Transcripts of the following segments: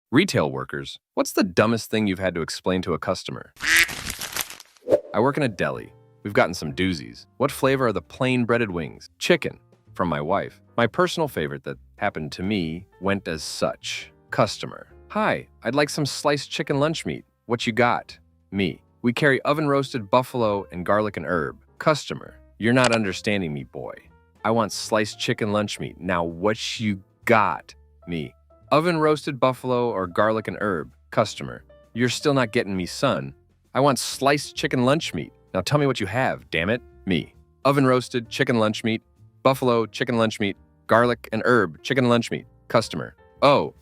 Retail workers, what's the dumbest thing you've had to explain to a customer? I work in a deli. We've gotten some doozies. What flavor are the plain breaded wings? Chicken. From my wife. My personal favorite that happened to me went as such. Customer. Hi, I'd like some sliced chicken lunch meat. What you got? Me. We carry oven-roasted buffalo and garlic and herb. Customer. You're not understanding me, boy. I want sliced chicken lunch meat. Now what you got? Me. Oven-roasted buffalo or garlic and herb. Customer. You're still not getting me, son. I want sliced chicken lunch meat. Now tell me what you have, damn it. Me. Oven-roasted chicken lunch meat, buffalo chicken lunch meat, garlic and herb chicken lunch meat. Customer. Oh,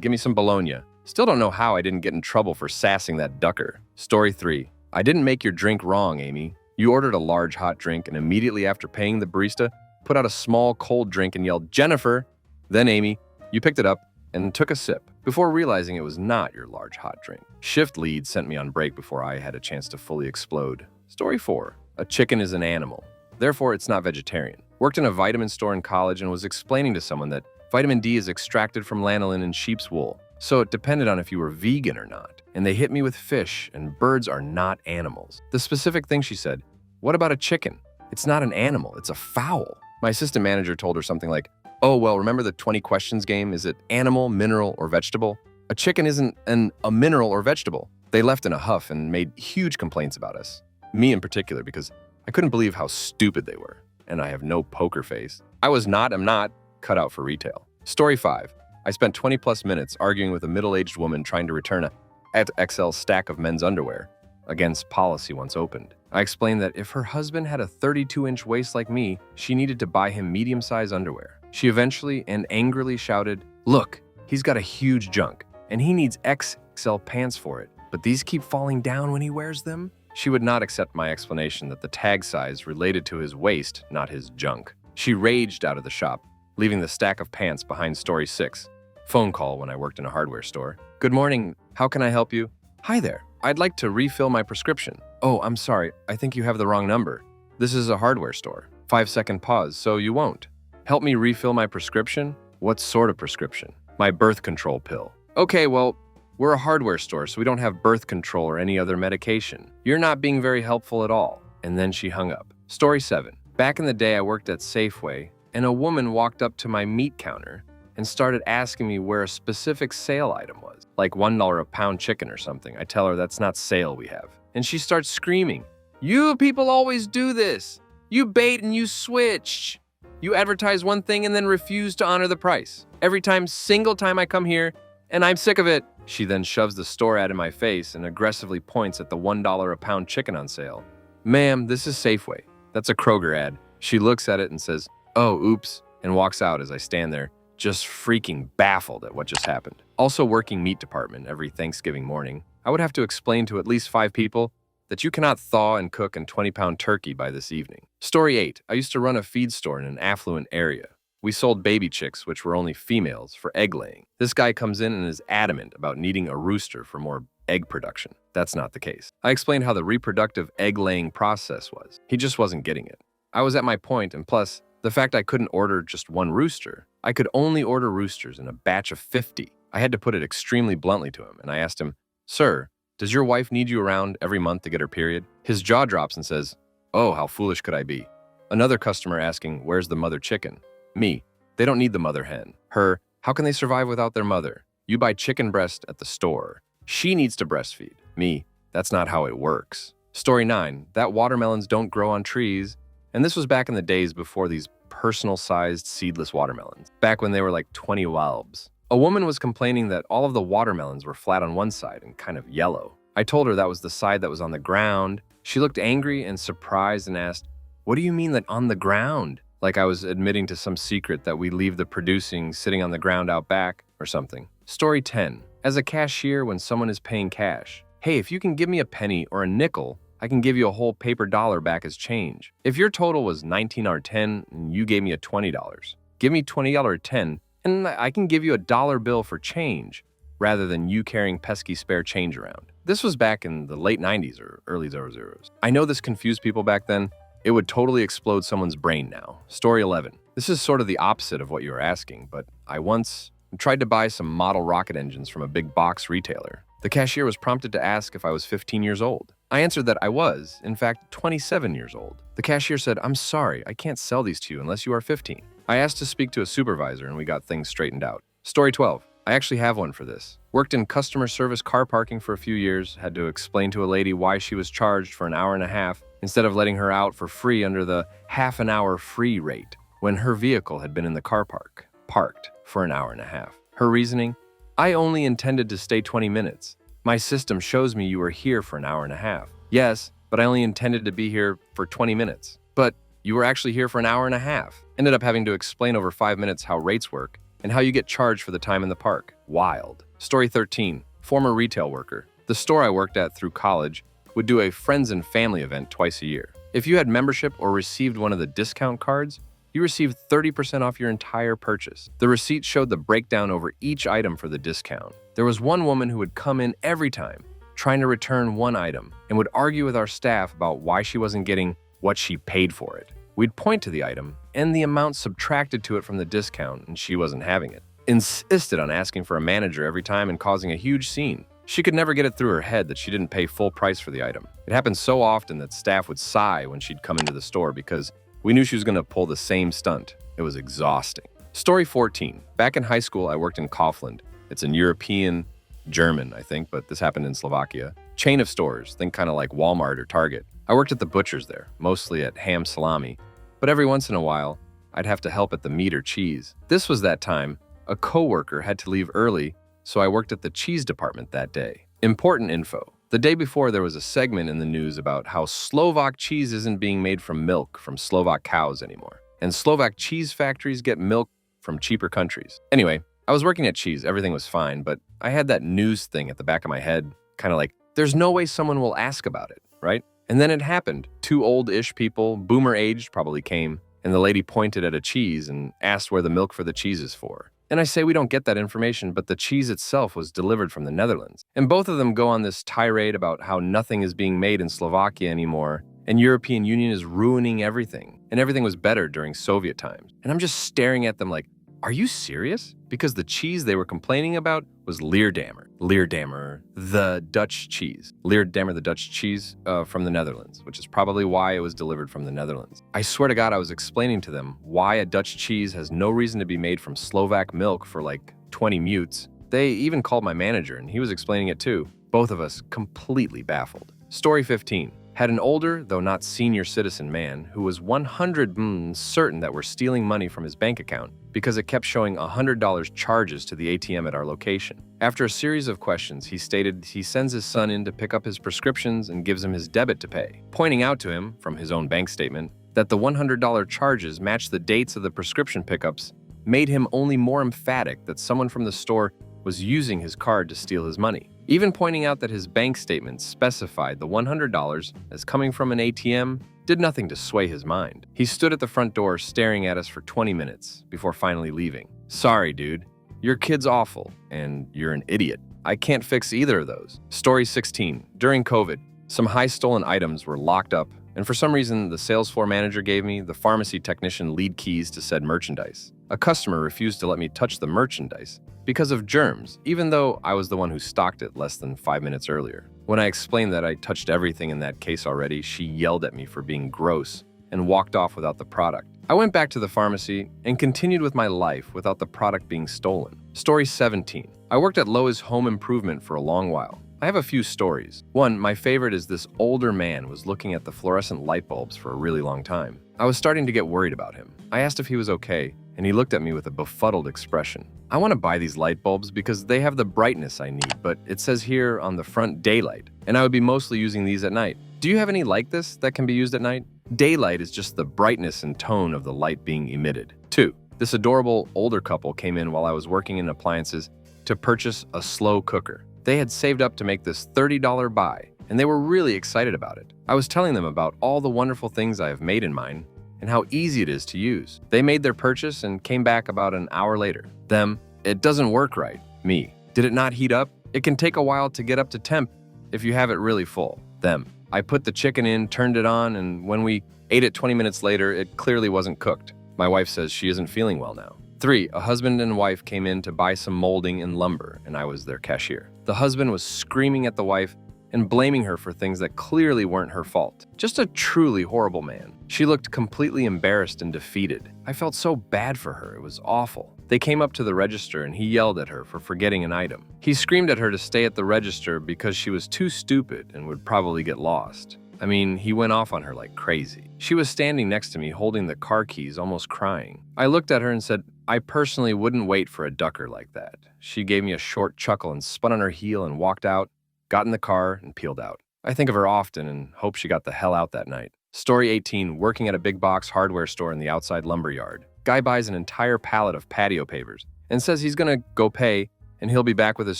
give me some bologna. Still don't know how I didn't get in trouble for sassing that ducker. Story 3. I didn't make your drink wrong, Amy. You ordered a large hot drink and immediately after paying the barista, put out a small cold drink and yelled, Jennifer! Then Amy, you picked it up and took a sip before realizing it was not your large hot drink. Shift lead sent me on break before I had a chance to fully explode. Story 4. A chicken is an animal. Therefore, it's not vegetarian. Worked in a vitamin store in college and was explaining to someone that vitamin D is extracted from lanolin in sheep's wool. So it depended on if you were vegan or not. And they hit me with fish, and birds are not animals. The specific thing she said, what about a chicken? It's not an animal, it's a fowl. My assistant manager told her something like, oh, well, remember the 20 questions game? Is it animal, mineral, or vegetable? A chicken isn't a mineral or vegetable. They left in a huff and made huge complaints about us. Me in particular, because I couldn't believe how stupid they were. And I have no poker face. I'm not cut out for retail. Story 5. I spent 20 plus minutes arguing with a middle-aged woman trying to return a XL stack of men's underwear against policy once opened. I explained that if her husband had a 32-inch waist like me, she needed to buy him medium-sized underwear. She eventually and angrily shouted, look, he's got a huge junk, and he needs XL pants for it, but these keep falling down when he wears them? She would not accept my explanation that the tag size related to his waist, not his junk. She raged out of the shop, leaving the stack of pants behind story 6. Phone call when I worked in a hardware store. Good morning, how can I help you? Hi there, I'd like to refill my prescription. Oh, I'm sorry, I think you have the wrong number. This is a hardware store. 5-second pause, so you won't. Help me refill my prescription? What sort of prescription? My birth control pill. Okay, well, we're a hardware store, so we don't have birth control or any other medication. You're not being very helpful at all. And then she hung up. Story 7. Back in the day, I worked at Safeway, and a woman walked up to my meat counter and started asking me where a specific sale item was, like $1 a pound chicken or something. I tell her that's not sale we have. And she starts screaming, you people always do this. You bait and you switch. You advertise one thing and then refuse to honor the price. Every single time I come here, and I'm sick of it. She then shoves the store ad in my face and aggressively points at the $1 a pound chicken on sale. Ma'am, this is Safeway. That's a Kroger ad. She looks at it and says, oh, oops, and walks out as I stand there, just freaking baffled at what just happened. Also working meat department every Thanksgiving morning, I would have to explain to at least 5 people that you cannot thaw and cook a 20-pound turkey by this evening. Story 8. I used to run a feed store in an affluent area. We sold baby chicks, which were only females, for egg laying. This guy comes in and is adamant about needing a rooster for more egg production. That's not the case. I explained how the reproductive egg-laying process was. He just wasn't getting it. I was at my point, and plus, the fact I couldn't order just one rooster. I could only order roosters in a batch of 50. I had to put it extremely bluntly to him, and I asked him, Sir, does your wife need you around every month to get her period? His jaw drops and says, oh, how foolish could I be? Another customer asking, where's the mother chicken? Me, they don't need the mother hen. Her, how can they survive without their mother? You buy chicken breast at the store. She needs to breastfeed. Me, that's not how it works. Story 9, that watermelons don't grow on trees. And this was back in the days before these personal-sized seedless watermelons, back when they were like 20 walbs. A woman was complaining that all of the watermelons were flat on one side and kind of yellow. I told her that was the side that was on the ground. She looked angry and surprised and asked, what do you mean that on the ground? Like I was admitting to some secret that we leave the producing sitting on the ground out back or something. Story 10. As a cashier when someone is paying cash, hey, if you can give me a penny or a nickel, I can give you a whole paper dollar back as change. If your total was $19 or $10 and you gave me a $20, give me $20 or $10 and I can give you a dollar bill for change rather than you carrying pesky spare change around. This was back in the late 90s or early 00s. I know this confused people back then. It would totally explode someone's brain now. Story 11. This is sort of the opposite of what you were asking, but I once and tried to buy some model rocket engines from a big box retailer. The cashier was prompted to ask if I was 15 years old. I answered that I was, in fact, 27 years old. The cashier said, "I'm sorry, I can't sell these to you unless you are 15. I asked to speak to a supervisor and we got things straightened out. Story 12. I actually have one for this. Worked in customer service car parking for a few years, had to explain to a lady why she was charged for an hour and a half instead of letting her out for free under the half an hour free rate when her vehicle had been in the car park, parked for an hour and a half. Her reasoning? I only intended to stay 20 minutes. My system shows me you were here for an hour and a half. Yes, but I only intended to be here for 20 minutes. But you were actually here for an hour and a half. Ended up having to explain over 5 minutes how rates work and how you get charged for the time in the park. Wild. Story 13. Former retail worker. The store I worked at through college would do a friends and family event twice a year. If you had membership or received one of the discount cards, you received 30% off your entire purchase. The receipt showed the breakdown over each item for the discount. There was one woman who would come in every time, trying to return one item, and would argue with our staff about why she wasn't getting what she paid for it. We'd point to the item and the amount subtracted to it from the discount, and she wasn't having it. Insisted on asking for a manager every time and causing a huge scene. She could never get it through her head that she didn't pay full price for the item. It happened so often that staff would sigh when she'd come into the store because we knew she was going to pull the same stunt. It was exhausting. Story 14. Back in high school, I worked in Kaufland. It's an European, German, I think, but this happened in Slovakia. Chain of stores, think kind of like Walmart or Target. I worked at the butcher's there, mostly at ham salami, but every once in a while, I'd have to help at the meat or cheese. This was that time a coworker had to leave early, so I worked at the cheese department that day. Important info. The day before, there was a segment in the news about how Slovak cheese isn't being made from milk from Slovak cows anymore, and Slovak cheese factories get milk from cheaper countries. Anyway, I was working at cheese, everything was fine, but I had that news thing at the back of my head, kind of like, there's no way someone will ask about it, right? And then it happened. 2 old-ish people, boomer-aged, probably came, and the lady pointed at a cheese and asked where the milk for the cheese is for. And I say we don't get that information, but the cheese itself was delivered from the Netherlands. And both of them go on this tirade about how nothing is being made in Slovakia anymore, and European Union is ruining everything, and everything was better during Soviet times. And I'm just staring at them like, are you serious? Because the cheese they were complaining about was Leerdammer. Leerdammer, the Dutch cheese. Leerdammer, the Dutch cheese from the Netherlands, which is probably why it was delivered from the Netherlands. I swear to God, I was explaining to them why a Dutch cheese has no reason to be made from Slovak milk for like 20 mutes. They even called my manager, and he was explaining it too. Both of us completely baffled. Story 15. Had an older, though not senior citizen man who was 100% certain that we're stealing money from his bank account because it kept showing $100 charges to the ATM at our location. After a series of questions, he stated he sends his son in to pick up his prescriptions and gives him his debit to pay, pointing out to him, from his own bank statement, that the $100 charges matched the dates of the prescription pickups made him only more emphatic that someone from the store was using his card to steal his money. Even pointing out that his bank statement specified the $100 as coming from an ATM did nothing to sway his mind. He stood at the front door staring at us for 20 minutes before finally leaving. Sorry, dude. Your kid's awful, and you're an idiot. I can't fix either of those. Story 16. During COVID, some high stolen items were locked up, and for some reason, the sales floor manager gave me, the pharmacy technician, lead keys to said merchandise. A customer refused to let me touch the merchandise because of germs, even though I was the one who stocked it less than 5 minutes earlier. When I explained that I touched everything in that case already, she yelled at me for being gross and walked off without the product. I went back to the pharmacy and continued with my life without the product being stolen. Story 17. I worked at Lowe's Home Improvement for a long while. I have a few stories. One, my favorite is this older man was looking at the fluorescent light bulbs for a really long time. I was starting to get worried about him. I asked if he was okay, and he looked at me with a befuddled expression. I want to buy these light bulbs because they have the brightness I need, but it says here on the front daylight, and I would be mostly using these at night. Do you have any like this that can be used at night? Daylight is just the brightness and tone of the light being emitted. 2. This adorable older couple came in while I was working in appliances to purchase a slow cooker. They had saved up to make this $30 buy, and they were really excited about it. I was telling them about all the wonderful things I have made in mine and how easy it is to use. They made their purchase and came back about an hour later. Them, it doesn't work right. Me, did it not heat up? It can take a while to get up to temp if you have it really full. Them, I put the chicken in, turned it on, and when we ate it 20 minutes later, it clearly wasn't cooked. My wife says she isn't feeling well now. 3. A husband and wife came in to buy some molding and lumber, and I was their cashier. The husband was screaming at the wife and blaming her for things that clearly weren't her fault. Just a truly horrible man. She looked completely embarrassed and defeated. I felt so bad for her, it was awful. They came up to the register and he yelled at her for forgetting an item. He screamed at her to stay at the register because she was too stupid and would probably get lost. I mean, he went off on her like crazy. She was standing next to me holding the car keys, almost crying. I looked at her and said, I personally wouldn't wait for a ducker like that. She gave me a short chuckle and spun on her heel and walked out, got in the car, and peeled out. I think of her often and hope she got the hell out that night. Story 18, working at a big box hardware store in the outside lumber yard. Guy buys an entire pallet of patio pavers and says he's gonna go pay and he'll be back with his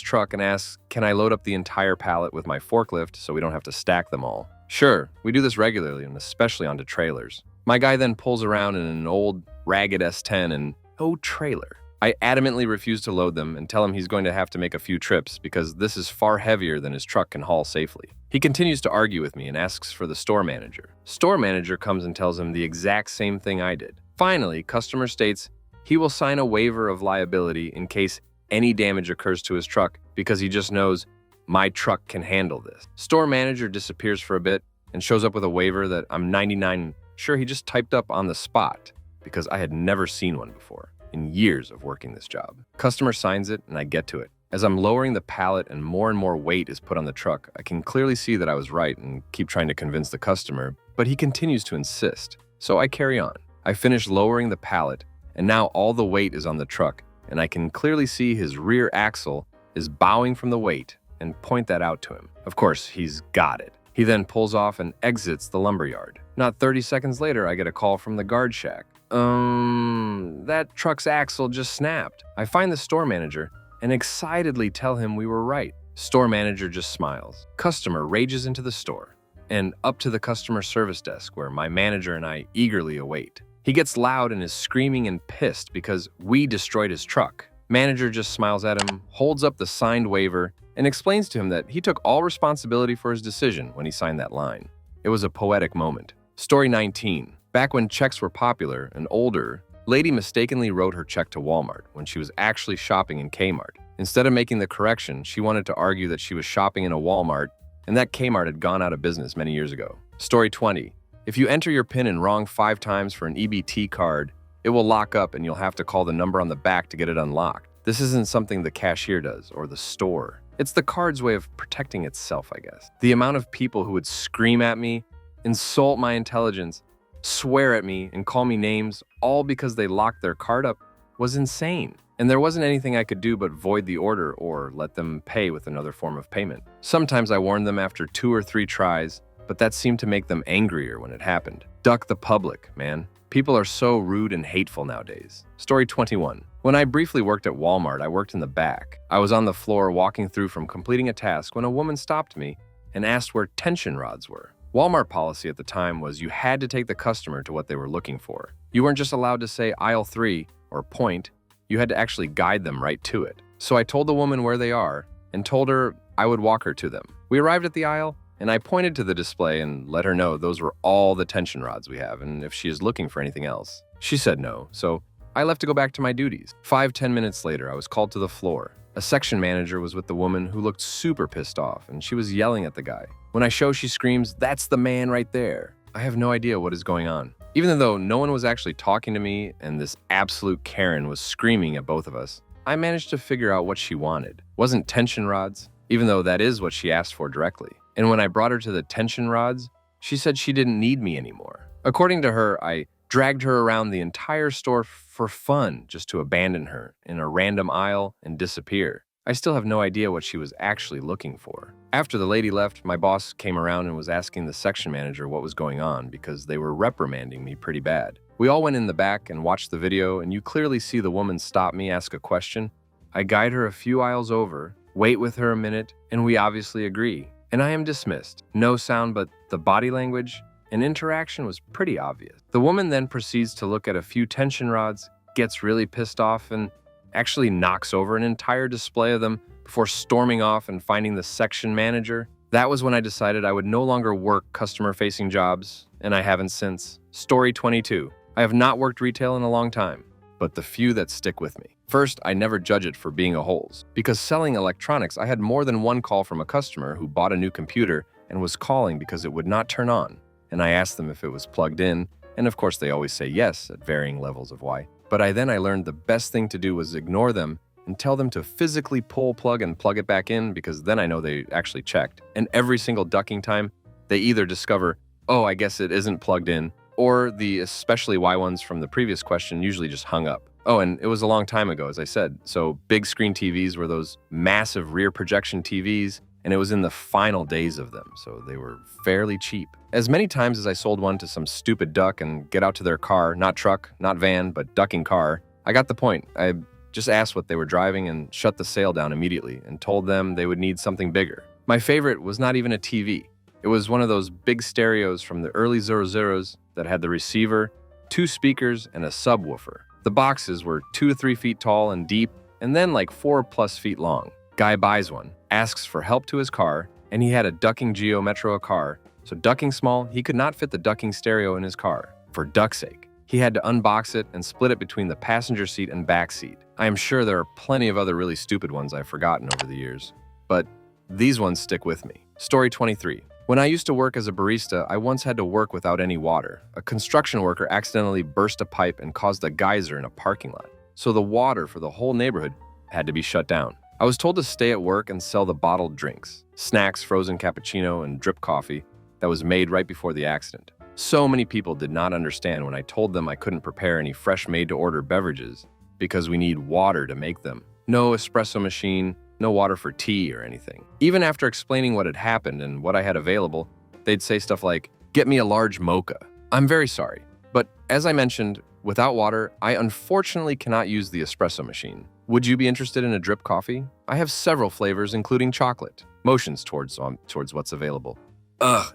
truck and asks, can I load up the entire pallet with my forklift so we don't have to stack them all? Sure, we do this regularly and especially onto trailers. My guy then pulls around in an old ragged S10 and no trailer. I adamantly refuse to load them and tell him he's going to have to make a few trips because this is far heavier than his truck can haul safely. He continues to argue with me and asks for the store manager. Store manager comes and tells him the exact same thing I did. Finally, customer states he will sign a waiver of liability in case any damage occurs to his truck because he just knows my truck can handle this. Store manager disappears for a bit and shows up with a waiver that I'm 99 sure he just typed up on the spot because I had never seen one before in years of working this job. Customer signs it and I get to it. As I'm lowering the pallet and more weight is put on the truck, I can clearly see that I was right and keep trying to convince the customer, but he continues to insist. So I carry on. I finish lowering the pallet and now all the weight is on the truck and I can clearly see his rear axle is bowing from the weight and point that out to him. Of course, he's got it. He then pulls off and exits the lumberyard. Not 30 seconds later, I get a call from the guard shack. That truck's axle just snapped. I find the store manager and excitedly tell him we were right. Store manager just smiles. Customer rages into the store and up to the customer service desk where my manager and I eagerly await. He gets loud and is screaming and pissed because we destroyed his truck. Manager just smiles at him, holds up the signed waiver, and explains to him that he took all responsibility for his decision when he signed that line. It was a poetic moment. Story 19. Back when checks were popular and older, lady mistakenly wrote her check to Walmart when she was actually shopping in Kmart. Instead of making the correction, she wanted to argue that she was shopping in a Walmart and that Kmart had gone out of business many years ago. Story 20. If you enter your PIN in wrong 5 times for an EBT card, it will lock up and you'll have to call the number on the back to get it unlocked. This isn't something the cashier does or the store. It's the card's way of protecting itself, I guess. The amount of people who would scream at me, insult my intelligence, swear at me, and call me names, all because they locked their card up, was insane. And there wasn't anything I could do but void the order or let them pay with another form of payment. Sometimes I warned them after 2 or 3 tries, but that seemed to make them angrier when it happened. Duck the public, man. People are so rude and hateful nowadays. Story 21. When I briefly worked at Walmart, I worked in the back. I was on the floor walking through from completing a task when a woman stopped me and asked where tension rods were. Walmart policy at the time was you had to take the customer to what they were looking for. You weren't just allowed to say aisle 3 or point, you had to actually guide them right to it. So I told the woman where they are and told her I would walk her to them. We arrived at the aisle and I pointed to the display and let her know those were all the tension rods we have and if she is looking for anything else. She said no, so I left to go back to my duties. 5-10 minutes later, I was called to the floor. A section manager was with the woman who looked super pissed off and she was yelling at the guy. When I show, she screams, "That's the man right there." I have no idea what is going on. Even though no one was actually talking to me and this absolute Karen was screaming at both of us, I managed to figure out what she wanted. Wasn't tension rods, even though that is what she asked for directly. And when I brought her to the tension rods, she said she didn't need me anymore. According to her, I dragged her around the entire store for fun just to abandon her in a random aisle and disappear. I still have no idea what she was actually looking for. After the lady left, my boss came around and was asking the section manager what was going on because they were reprimanding me pretty bad. We all went in the back and watched the video, and you clearly see the woman stop me, ask a question. I guide her a few aisles over, wait with her a minute, and we obviously agree. And I am dismissed. No sound, but the body language and interaction was pretty obvious. The woman then proceeds to look at a few tension rods, gets really pissed off, and actually knocks over an entire display of them before storming off and finding the section manager. That was when I decided I would no longer work customer-facing jobs, and I haven't since. Story 22. I have not worked retail in a long time, but the few that stick with me. First, I never judge it for being a holes. Because selling electronics, I had more than one call from a customer who bought a new computer and was calling because it would not turn on. And I asked them if it was plugged in, and of course they always say yes at varying levels of why. But I learned the best thing to do was ignore them and tell them to physically pull plug and plug it back in, because then I know they actually checked. And every single ducking time, they either discover, oh, I guess it isn't plugged in, or the especially why ones from the previous question usually just hung up. Oh, and it was a long time ago, as I said. So big screen TVs were those massive rear projection TVs, and it was in the final days of them, so they were fairly cheap. As many times as I sold one to some stupid duck and get out to their car, not truck, not van, but ducking car, I got the point. I just asked what they were driving and shut the sale down immediately and told them they would need something bigger. My favorite was not even a TV. It was one of those big stereos from the early 00s that had the receiver, 2 speakers, and a subwoofer. The boxes were 2 to 3 feet tall and deep, and then like 4+ feet long. Guy buys one, asks for help to his car, and he had a ducking Geo Metro car, so ducking small, he could not fit the ducking stereo in his car. For duck's sake, he had to unbox it and split it between the passenger seat and back seat. I am sure there are plenty of other really stupid ones I've forgotten over the years, but these ones stick with me. Story 23. When I used to work as a barista, I once had to work without any water. A construction worker accidentally burst a pipe and caused a geyser in a parking lot, so the water for the whole neighborhood had to be shut down. I was told to stay at work and sell the bottled drinks, snacks, frozen cappuccino, and drip coffee that was made right before the accident. So many people did not understand when I told them I couldn't prepare any fresh made-to-order beverages because we need water to make them. No espresso machine, no water for tea or anything. Even after explaining what had happened and what I had available, they'd say stuff like, "Get me a large mocha." I'm very sorry, but as I mentioned, without water, I unfortunately cannot use the espresso machine. Would you be interested in a drip coffee? I have several flavors, including chocolate. Motions towards what's available.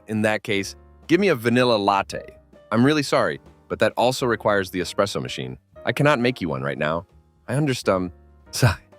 In that case, give me a vanilla latte. I'm really sorry, but that also requires the espresso machine. I cannot make you one right now. I understand.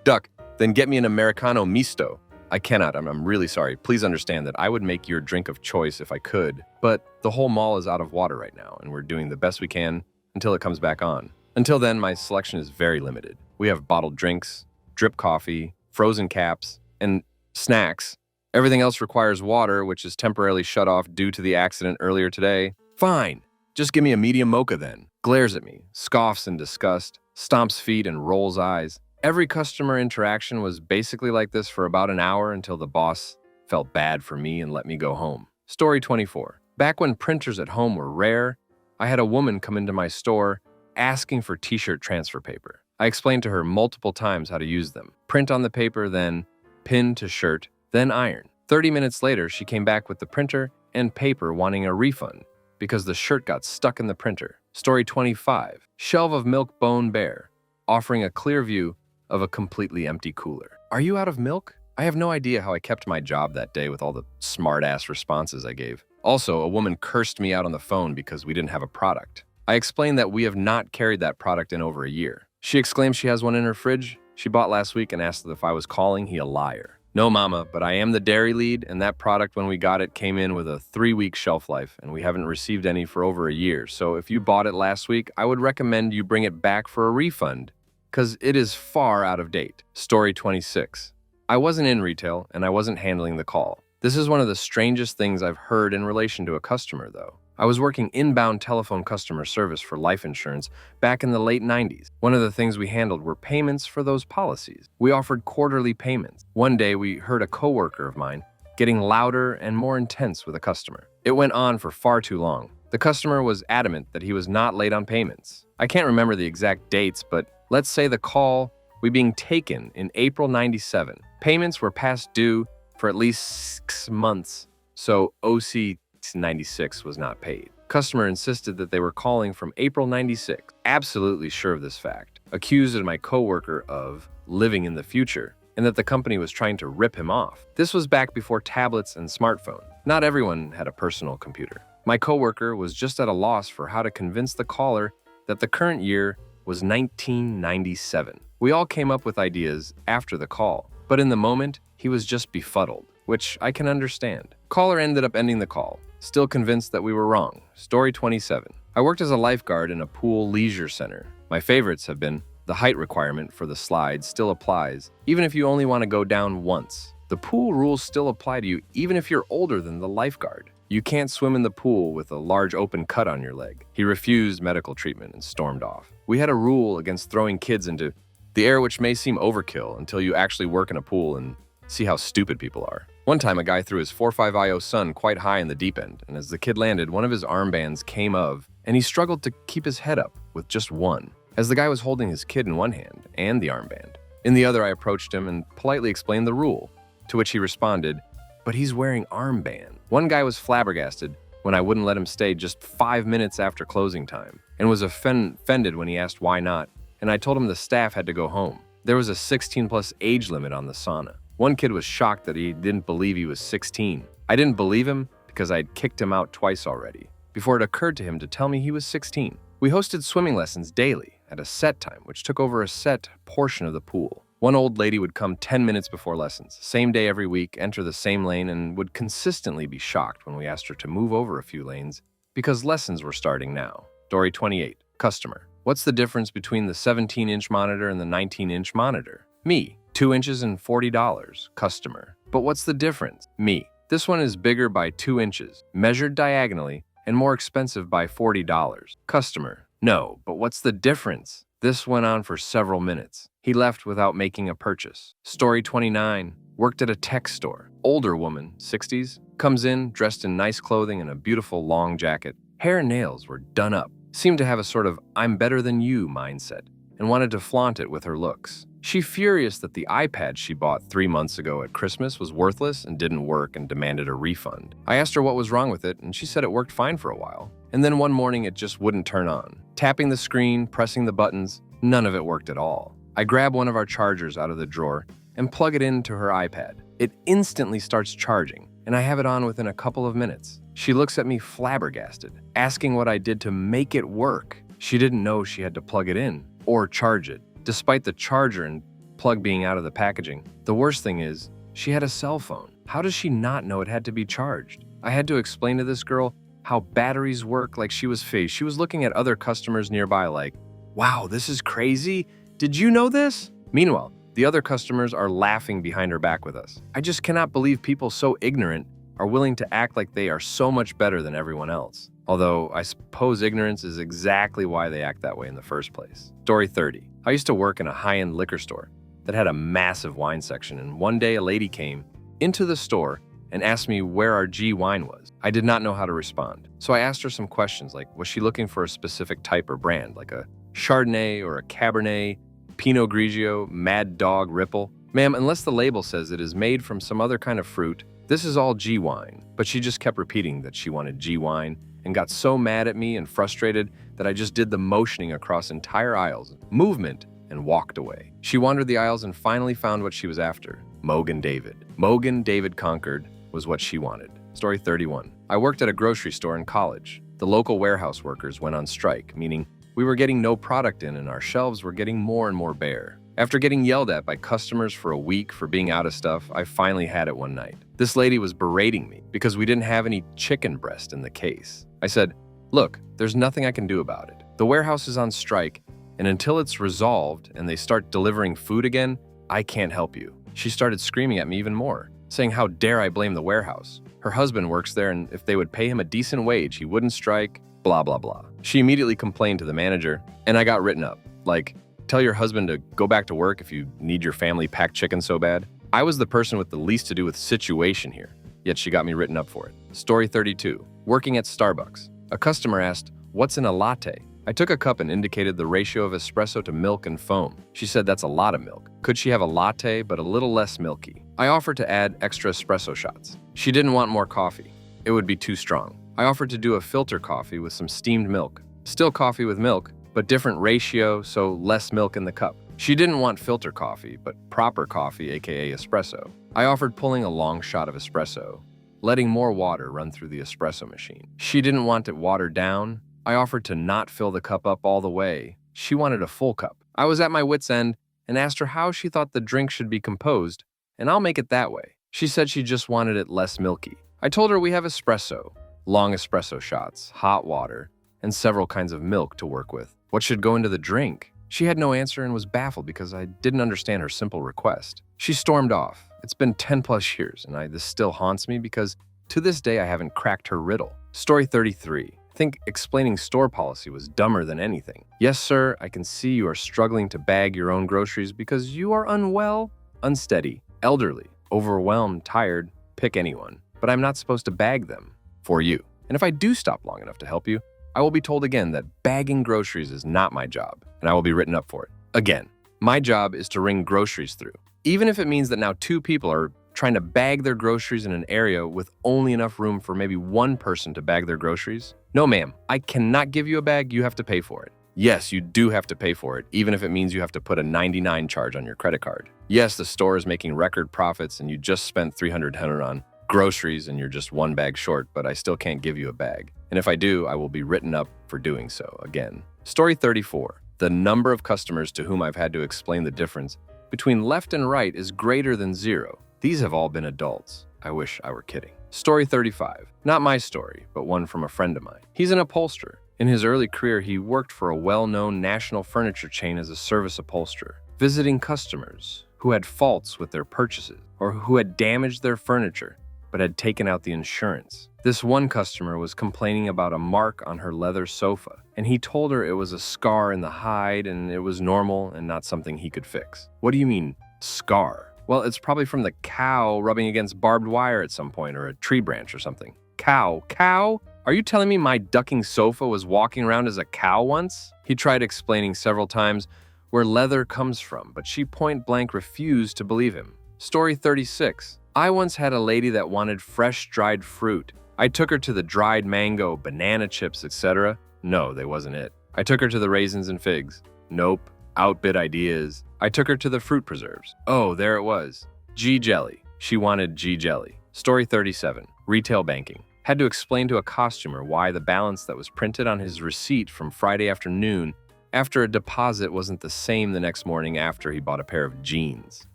Duck, then get me an Americano misto. I cannot. I'm really sorry. Please understand that I would make your drink of choice if I could, but the whole mall is out of water right now, and we're doing the best we can until it comes back on. Until then, my selection is very limited. We have bottled drinks, drip coffee, frozen caps, and snacks. Everything else requires water, which is temporarily shut off due to the accident earlier today. Fine. Just give me a medium mocha then. Glares at me, scoffs in disgust, stomps feet, and rolls eyes. Every customer interaction was basically like this for about an hour until the boss felt bad for me and let me go home. Story 24. Back when printers at home were rare, I had a woman come into my store asking for t-shirt transfer paper. I explained to her multiple times how to use them. Print on the paper, then pin to shirt, then iron. 30 minutes later, she came back with the printer and paper wanting a refund because the shirt got stuck in the printer. Story 25. Shelf of milk bone bare, offering a clear view of a completely empty cooler. Are you out of milk? I have no idea how I kept my job that day with all the smart-ass responses I gave. Also, a woman cursed me out on the phone because we didn't have a product. I explained that we have not carried that product in over a year. She exclaimed she has one in her fridge she bought last week and asked if I was calling he a liar. No, mama, but I am the dairy lead, and that product, when we got it, came in with a 3-week shelf life, and we haven't received any for over a year. So if you bought it last week, I would recommend you bring it back for a refund, because it is far out of date. Story 26. I wasn't in retail, and I wasn't handling the call. This is one of the strangest things I've heard in relation to a customer, though. I was working inbound telephone customer service for life insurance back in the late 90s. One of the things we handled were payments for those policies. We offered quarterly payments. One day, we heard a coworker of mine getting louder and more intense with a customer. It went on for far too long. The customer was adamant that he was not late on payments. I can't remember the exact dates, but let's say the call was being taken in April 97. Payments were past due for at least 6 months, so OC 96 was not paid. Customer insisted that they were calling from April 96, absolutely sure of this fact, accused my coworker of living in the future, and that the company was trying to rip him off. This was back before tablets and smartphones. Not everyone had a personal computer. My coworker was just at a loss for how to convince the caller that the current year was 1997. We all came up with ideas after the call, but in the moment, he was just befuddled, which I can understand. Caller ended up ending the call, still convinced that we were wrong. Story 27. I worked as a lifeguard in a pool leisure center. My favorites have been the height requirement for the slide still applies, even if you only want to go down once. The pool rules still apply to you even if you're older than the lifeguard. You can't swim in the pool with a large open cut on your leg. He refused medical treatment and stormed off. We had a rule against throwing kids into the air, which may seem overkill until you actually work in a pool and see how stupid people are. One time, a guy threw his 4.5 son quite high in the deep end, and as the kid landed, one of his armbands came of, and he struggled to keep his head up with just one, as the guy was holding his kid in one hand and the armband. In the other, I approached him and politely explained the rule, to which he responded, "But he's wearing armband." One guy was flabbergasted when I wouldn't let him stay just 5 minutes after closing time, and was offended when he asked why not, and I told him the staff had to go home. There was a 16+ age limit on the sauna. One kid was shocked that he didn't believe he was 16. I didn't believe him because I'd kicked him out twice already, before it occurred to him to tell me he was 16. We hosted swimming lessons daily at a set time, which took over a set portion of the pool. One old lady would come 10 minutes before lessons, same day every week, enter the same lane, and would consistently be shocked when we asked her to move over a few lanes because lessons were starting now. Story 28. Customer. What's the difference between the 17-inch monitor and the 19-inch monitor? Me. 2 inches and $40. Customer. But what's the difference? Me. This one is bigger by 2 inches, measured diagonally, and more expensive by $40. Customer. No, but what's the difference? This went on for several minutes. He left without making a purchase. Story 29. Worked at a tech store. Older woman, 60s, comes in dressed in nice clothing and a beautiful long jacket. Hair and nails were done up. Seemed to have a sort of "I'm better than you" mindset and wanted to flaunt it with her looks. She furious that the iPad she bought 3 months ago at Christmas was worthless and didn't work and demanded a refund. I asked her what was wrong with it, and she said it worked fine for a while. And then one morning it just wouldn't turn on. Tapping the screen, pressing the buttons, none of it worked at all. I grab one of our chargers out of the drawer and plug it into her iPad. It instantly starts charging, and I have it on within a couple of minutes. She looks at me flabbergasted, asking what I did to make it work. She didn't know she had to plug it in or charge it, despite the charger and plug being out of the packaging. The worst thing is, she had a cell phone. How does she not know it had to be charged? I had to explain to this girl how batteries work like she was phased. She was looking at other customers nearby like, "Wow, this is crazy. Did you know this?" Meanwhile, the other customers are laughing behind her back with us. I just cannot believe people so ignorant are willing to act like they are so much better than everyone else. Although, I suppose ignorance is exactly why they act that way in the first place. Story 30. I used to work in a high-end liquor store that had a massive wine section, and one day a lady came into the store and asked me where our G wine was. I did not know how to respond. So I asked her some questions like, was she looking for a specific type or brand, like a Chardonnay or a Cabernet, Pinot Grigio, Mad Dog, Ripple? "Ma'am, unless the label says it is made from some other kind of fruit, this is all G wine." But she just kept repeating that she wanted G wine and got so mad at me and frustrated that I just did the motioning across entire aisles, movement, and walked away. She wandered the aisles and finally found what she was after. Mogan David. Mogan David Concord was what she wanted. Story 31. I worked at a grocery store in college. The local warehouse workers went on strike, meaning we were getting no product in and our shelves were getting more and more bare. After getting yelled at by customers for a week for being out of stuff, I finally had it one night. This lady was berating me because we didn't have any chicken breast in the case. I said, "Look, there's nothing I can do about it. The warehouse is on strike, and until it's resolved and they start delivering food again, I can't help you." She started screaming at me even more, saying how dare I blame the warehouse. Her husband works there, and if they would pay him a decent wage, he wouldn't strike, blah, blah, blah. She immediately complained to the manager, and I got written up. Like, tell your husband to go back to work if you need your family packed chicken so bad. I was the person with the least to do with the situation here, yet she got me written up for it. Story 32. Working at Starbucks. A customer asked, "What's in a latte?" I took a cup and indicated the ratio of espresso to milk and foam. She said that's a lot of milk. Could she have a latte, but a little less milky? I offered to add extra espresso shots. She didn't want more coffee. It would be too strong. I offered to do a filter coffee with some steamed milk. Still coffee with milk, but different ratio, so less milk in the cup. She didn't want filter coffee, but proper coffee, aka espresso. I offered pulling a long shot of espresso, letting more water run through the espresso machine. She didn't want it watered down. I offered to not fill the cup up all the way. She wanted a full cup. I was at my wit's end and asked her how she thought the drink should be composed, and I'll make it that way. She said she just wanted it less milky. I told her we have espresso, long espresso shots, hot water, and several kinds of milk to work with. What should go into the drink? She had no answer and was baffled because I didn't understand her simple request. She stormed off. It's been 10 plus years, and this still haunts me because to this day I haven't cracked her riddle. Story 33. I think explaining store policy was dumber than anything. Yes, sir, I can see you are struggling to bag your own groceries because you are unwell, unsteady, elderly, overwhelmed, tired, pick anyone. But I'm not supposed to bag them for you. And if I do stop long enough to help you, I will be told again that bagging groceries is not my job, and I will be written up for it. Again, my job is to ring groceries through. Even if it means that now 2 people are trying to bag their groceries in an area with only enough room for maybe 1 person to bag their groceries. No, ma'am, I cannot give you a bag, you have to pay for it. Yes, you do have to pay for it, even if it means you have to put a 99 charge on your credit card. Yes, the store is making record profits and you just spent 300 on groceries and you're just 1 bag short, but I still can't give you a bag. And if I do, I will be written up for doing so again. Story 34. The number of customers to whom I've had to explain the difference between left and right is greater than 0. These have all been adults. I wish I were kidding. Story 35. Not my story, but one from a friend of mine. He's an upholsterer. In his early career, he worked for a well-known national furniture chain as a service upholsterer, visiting customers who had faults with their purchases or who had damaged their furniture but had taken out the insurance. This one customer was complaining about a mark on her leather sofa, and he told her it was a scar in the hide and it was normal and not something he could fix. What do you mean, scar? Well, it's probably from the cow rubbing against barbed wire at some point or a tree branch or something. Cow? Cow? Are you telling me my ducking sofa was walking around as a cow once? He tried explaining several times where leather comes from, but she point blank refused to believe him. Story 36. I once had a lady that wanted fresh dried fruit. I took her to the dried mango, banana chips, etc. No, they wasn't it. I took her to the raisins and figs. Nope. Outbid ideas. I took her to the fruit preserves. Oh, there it was. G jelly. She wanted G jelly. Story 37. Retail banking. Had to explain to a costumer why the balance that was printed on his receipt from Friday afternoon after a deposit wasn't the same the next morning after he bought a pair of jeans.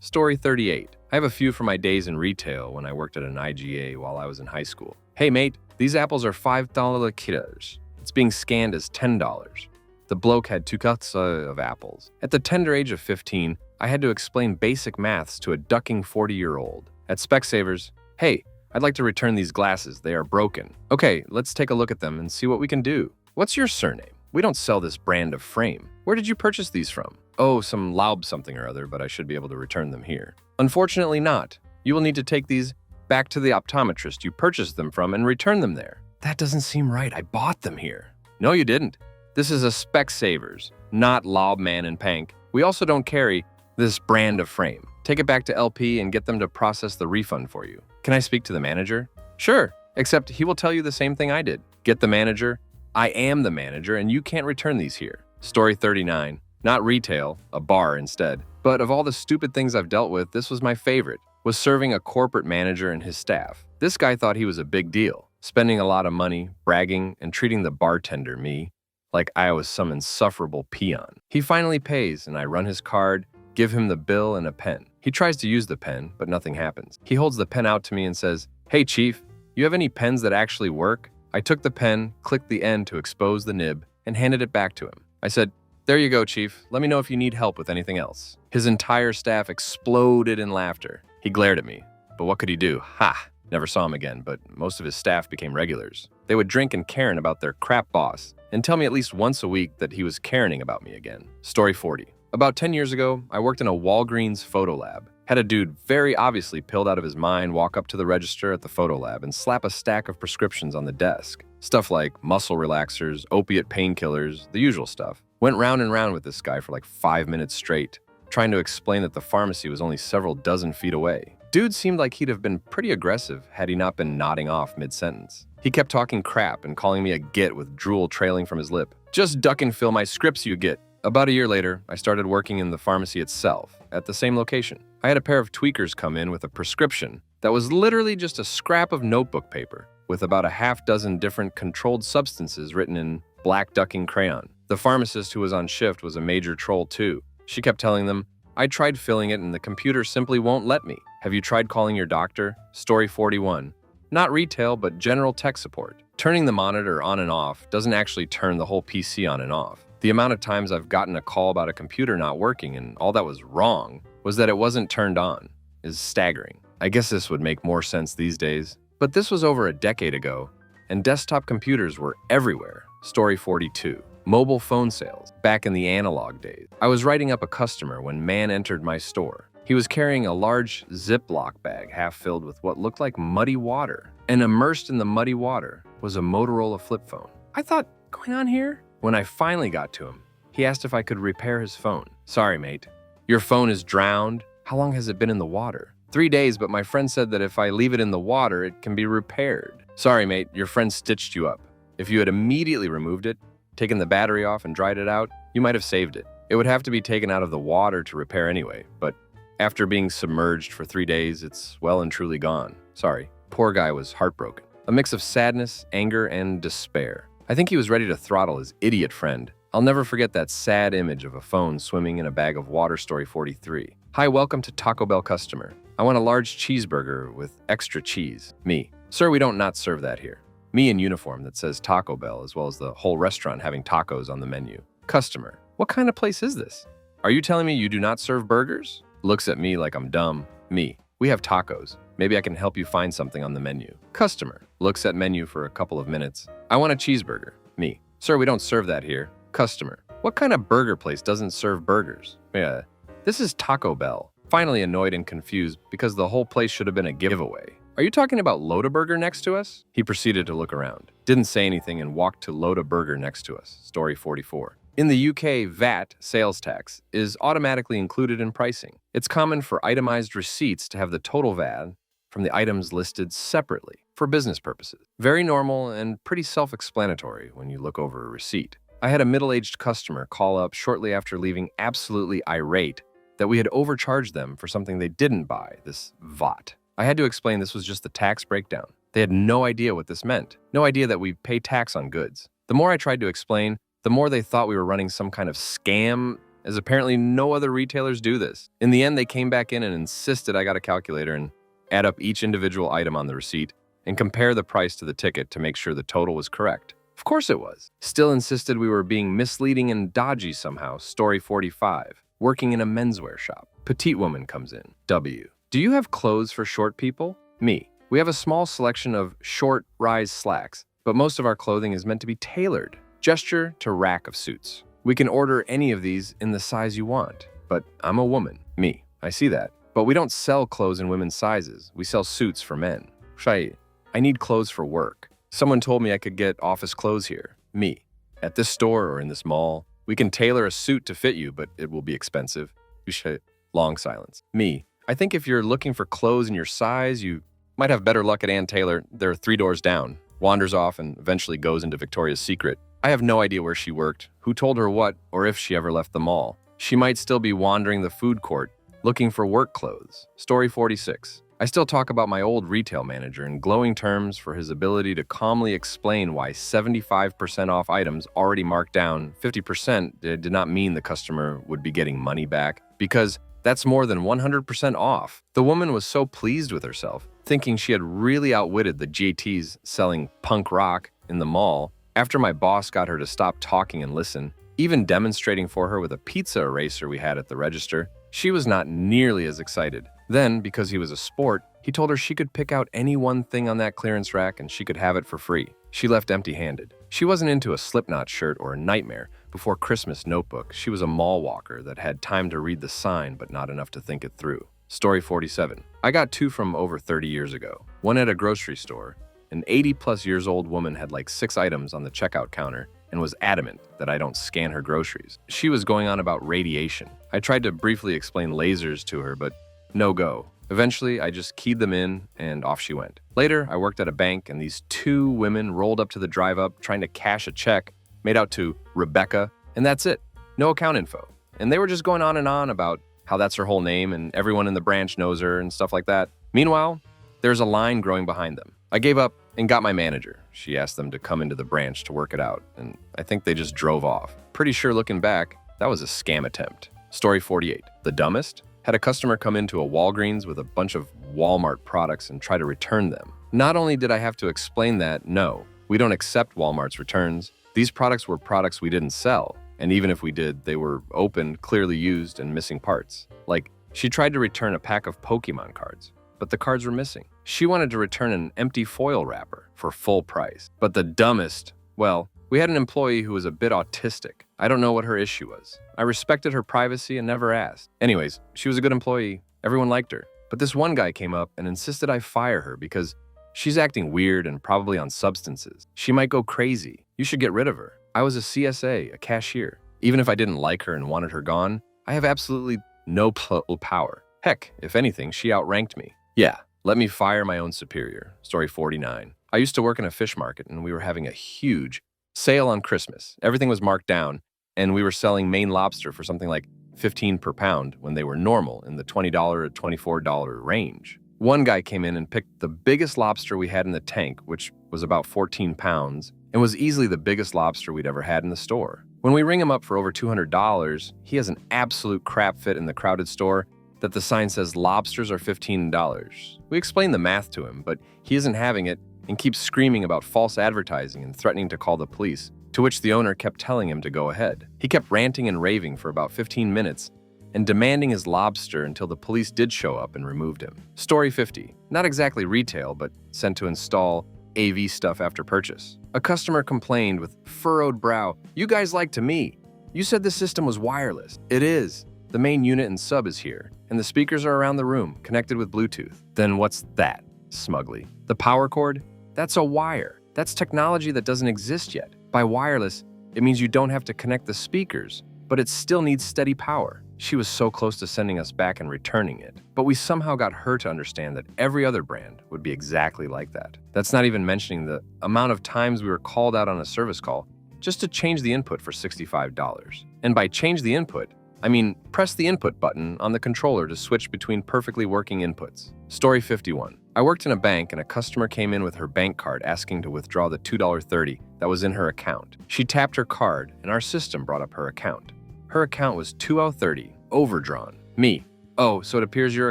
Story 38. I have a few from my days in retail when I worked at an IGA while I was in high school. Hey mate, these apples are $5 kilos. It's being scanned as $10. The bloke had 2 cuts of apples. At the tender age of 15, I had to explain basic maths to a ducking 40-year-old. At Specsavers, hey, I'd like to return these glasses. They are broken. Okay, let's take a look at them and see what we can do. What's your surname? We don't sell this brand of frame. Where did you purchase these from? Oh, some Laub something or other, but I should be able to return them here. Unfortunately not. You will need to take these back to the optometrist you purchased them from and return them there. That doesn't seem right. I bought them here. No, you didn't. This is a Specsavers, not Laub Man and Pank. We also don't carry this brand of frame. Take it back to LP and get them to process the refund for you. Can I speak to the manager? Sure, except he will tell you the same thing I did. Get the manager. I am the manager and you can't return these here. Story 39. Not retail, a bar instead. But of all the stupid things I've dealt with, this was my favorite, was serving a corporate manager and his staff. This guy thought he was a big deal, spending a lot of money, bragging, and treating the bartender, me, like I was some insufferable peon. He finally pays and I run his card, give him the bill and a pen. He tries to use the pen, but nothing happens. He holds the pen out to me and says, "Hey chief, you have any pens that actually work?" I took the pen, clicked the end to expose the nib, and handed it back to him. I said, "There you go, chief. Let me know if you need help with anything else." His entire staff exploded in laughter. He glared at me, but what could he do? Ha! Never saw him again, but most of his staff became regulars. They would drink and Karen about their crap boss, and tell me at least once a week that he was caring about me again. Story 40. About 10 years ago, I worked in a Walgreens photo lab. Had a dude very obviously pilled out of his mind walk up to the register at the photo lab and slap a stack of prescriptions on the desk. Stuff like muscle relaxers, opiate painkillers, the usual stuff. Went round and round with this guy for like 5 minutes straight, trying to explain that the pharmacy was only several dozen feet away. Dude seemed like he'd have been pretty aggressive had he not been nodding off mid-sentence. He kept talking crap and calling me a git with drool trailing from his lip. "Just duck and fill my scripts, you git." About a year later, I started working in the pharmacy itself, at the same location. I had a pair of tweakers come in with a prescription that was literally just a scrap of notebook paper with about a half dozen different controlled substances written in black ducking crayon. The pharmacist who was on shift was a major troll too. She kept telling them, "I tried filling it and the computer simply won't let me. Have you tried calling your doctor?" Story 41. Not retail, but general tech support. Turning the monitor on and off doesn't actually turn the whole PC on and off. The amount of times I've gotten a call about a computer not working and all that was wrong was that it wasn't turned on is staggering. I guess this would make more sense these days, but this was over a decade ago, and desktop computers were everywhere. Story 42. Mobile phone sales, back in the analog days. I was writing up a customer when man entered my store. He was carrying a large Ziploc bag half filled with what looked like muddy water, and immersed in the muddy water was a Motorola flip phone. I thought, going on here? When I finally got to him, he asked if I could repair his phone. Sorry, mate. Your phone is drowned. How long has it been in the water? 3 days, but my friend said that if I leave it in the water, it can be repaired. Sorry, mate. Your friend stitched you up. If you had immediately removed it, taken the battery off and dried it out, you might have saved it. It would have to be taken out of the water to repair anyway, but after being submerged for 3 days, it's well and truly gone. Sorry. Poor guy was heartbroken. A mix of sadness, anger, and despair. I think he was ready to throttle his idiot friend. I'll never forget that sad image of a phone swimming in a bag of water. Story 43. Hi, welcome to Taco Bell customer. I want a large cheeseburger with extra cheese. Me. Sir, we don't not serve that here. Me in uniform that says Taco Bell, as well as the whole restaurant having tacos on the menu. Customer. What kind of place is this? Are you telling me you do not serve burgers? Looks at me like I'm dumb. Me. We have tacos. Maybe I can help you find something on the menu. Customer. Looks at menu for a couple of minutes. I want a cheeseburger. Me. Sir, we don't serve that here. Customer. What kind of burger place doesn't serve burgers? Yeah. This is Taco Bell. Finally annoyed and confused because the whole place should have been a giveaway. Are you talking about Loda-Burger next to us? He proceeded to look around. Didn't say anything and walked to Loda-Burger next to us. Story 44. In the UK, VAT, sales tax, is automatically included in pricing. It's common for itemized receipts to have the total VAT from the items listed separately for business purposes. Very normal and pretty self-explanatory when you look over a receipt. I had a middle-aged customer call up shortly after leaving absolutely irate that we had overcharged them for something they didn't buy, this VAT. I had to explain this was just the tax breakdown. They had no idea what this meant, no idea that we pay tax on goods. The more I tried to explain, the more they thought we were running some kind of scam, as apparently no other retailers do this. In the end, they came back in and insisted I got a calculator and add up each individual item on the receipt and compare the price to the ticket to make sure the total was correct. Of course it was. Still insisted we were being misleading and dodgy somehow. Story 45. Working in a menswear shop. Petite woman comes in. W. Do you have clothes for short people? Me. We have a small selection of short rise slacks, but most of our clothing is meant to be tailored. Gesture to rack of suits. We can order any of these in the size you want, but I'm a woman. Me. I see that. But we don't sell clothes in women's sizes. We sell suits for men. Shai, I need clothes for work. Someone told me I could get office clothes here. Me. At this store or in this mall, we can tailor a suit to fit you, but it will be expensive. Shai. Long silence. Me. I think if you're looking for clothes in your size, you might have better luck at Ann Taylor. They're 3 doors down. Wanders off and eventually goes into Victoria's Secret. I have no idea where she worked, who told her what, or if she ever left the mall. She might still be wandering the food court, looking for work clothes. Story 46. I still talk about my old retail manager in glowing terms for his ability to calmly explain why 75% off items already marked down 50% did not mean the customer would be getting money back, because that's more than 100% off. The woman was so pleased with herself, thinking she had really outwitted the JTs selling punk rock in the mall. After my boss got her to stop talking and listen, even demonstrating for her with a pizza eraser we had at the register, she was not nearly as excited. Then, because he was a sport, he told her she could pick out any one thing on that clearance rack and she could have it for free. She left empty-handed. She wasn't into a Slipknot shirt or a Nightmare Before Christmas notebook. She was a mall walker that had time to read the sign but not enough to think it through. Story 47. I got 2 from over 30 years ago. One at a grocery store. An 80-plus years old woman had like 6 items on the checkout counter and was adamant that I don't scan her groceries. She was going on about radiation. I tried to briefly explain lasers to her, but no go. Eventually, I just keyed them in and off she went. Later, I worked at a bank and these 2 women rolled up to the drive-up trying to cash a check made out to Rebecca, and that's it. No account info. And they were just going on and on about how that's her whole name and everyone in the branch knows her and stuff like that. Meanwhile, there's a line growing behind them. I gave up and got my manager. She asked them to come into the branch to work it out, and I think they just drove off. Pretty sure looking back, that was a scam attempt. Story 48. The dumbest? Had a customer come into a Walgreens with a bunch of Walmart products and try to return them. Not only did I have to explain that, no, we don't accept Walmart's returns. These products were products we didn't sell, And even if we did, they were open, clearly used, and missing parts. Like, she tried to return a pack of Pokemon cards, but the cards were missing. She wanted to return an empty foil wrapper for full price. But the dumbest, well, we had an employee who was a bit autistic. I don't know what her issue was. I respected her privacy and never asked. Anyways, she was a good employee. Everyone liked her. But this one guy came up and insisted I fire her because she's acting weird and probably on substances. She might go crazy. You should get rid of her. I was a CSA, a cashier. Even if I didn't like her and wanted her gone, I have absolutely no power. Heck, if anything, she outranked me. Yeah, let me fire my own superior. Story 49. I used to work in a fish market and we were having a huge sale on Christmas. Everything was marked down and we were selling Maine lobster for something like $15 per pound when they were normal in the $20 to $24 range. One guy came in and picked the biggest lobster we had in the tank, which was about 14 pounds, and was easily the biggest lobster we'd ever had in the store. When we ring him up for over $200, he has an absolute crap fit in the crowded store that the sign says lobsters are $15. We explain the math to him, but he isn't having it and keeps screaming about false advertising and threatening to call the police, to which the owner kept telling him to go ahead. He kept ranting and raving for about 15 minutes and demanding his lobster until the police did show up and removed him. Story 50. Not exactly retail, but sent to install AV stuff after purchase. A customer complained with furrowed brow, "You guys lied to me. You said the system was wireless." It is. The main unit and sub is here, and the speakers are around the room, connected with Bluetooth. Then what's that? Smugly. The power cord? That's a wire. That's technology that doesn't exist yet. By wireless, it means you don't have to connect the speakers, but it still needs steady power. She was so close to sending us back and returning it, but we somehow got her to understand that every other brand would be exactly like that. That's not even mentioning the amount of times we were called out on a service call just to change the input for $65. And by change the input, I mean press the input button on the controller to switch between perfectly working inputs. Story 51. I worked in a bank and a customer came in with her bank card asking to withdraw the $2.30 that was in her account. She tapped her card and our system brought up her account. Her account was $2.30, overdrawn. Me. Oh, so it appears your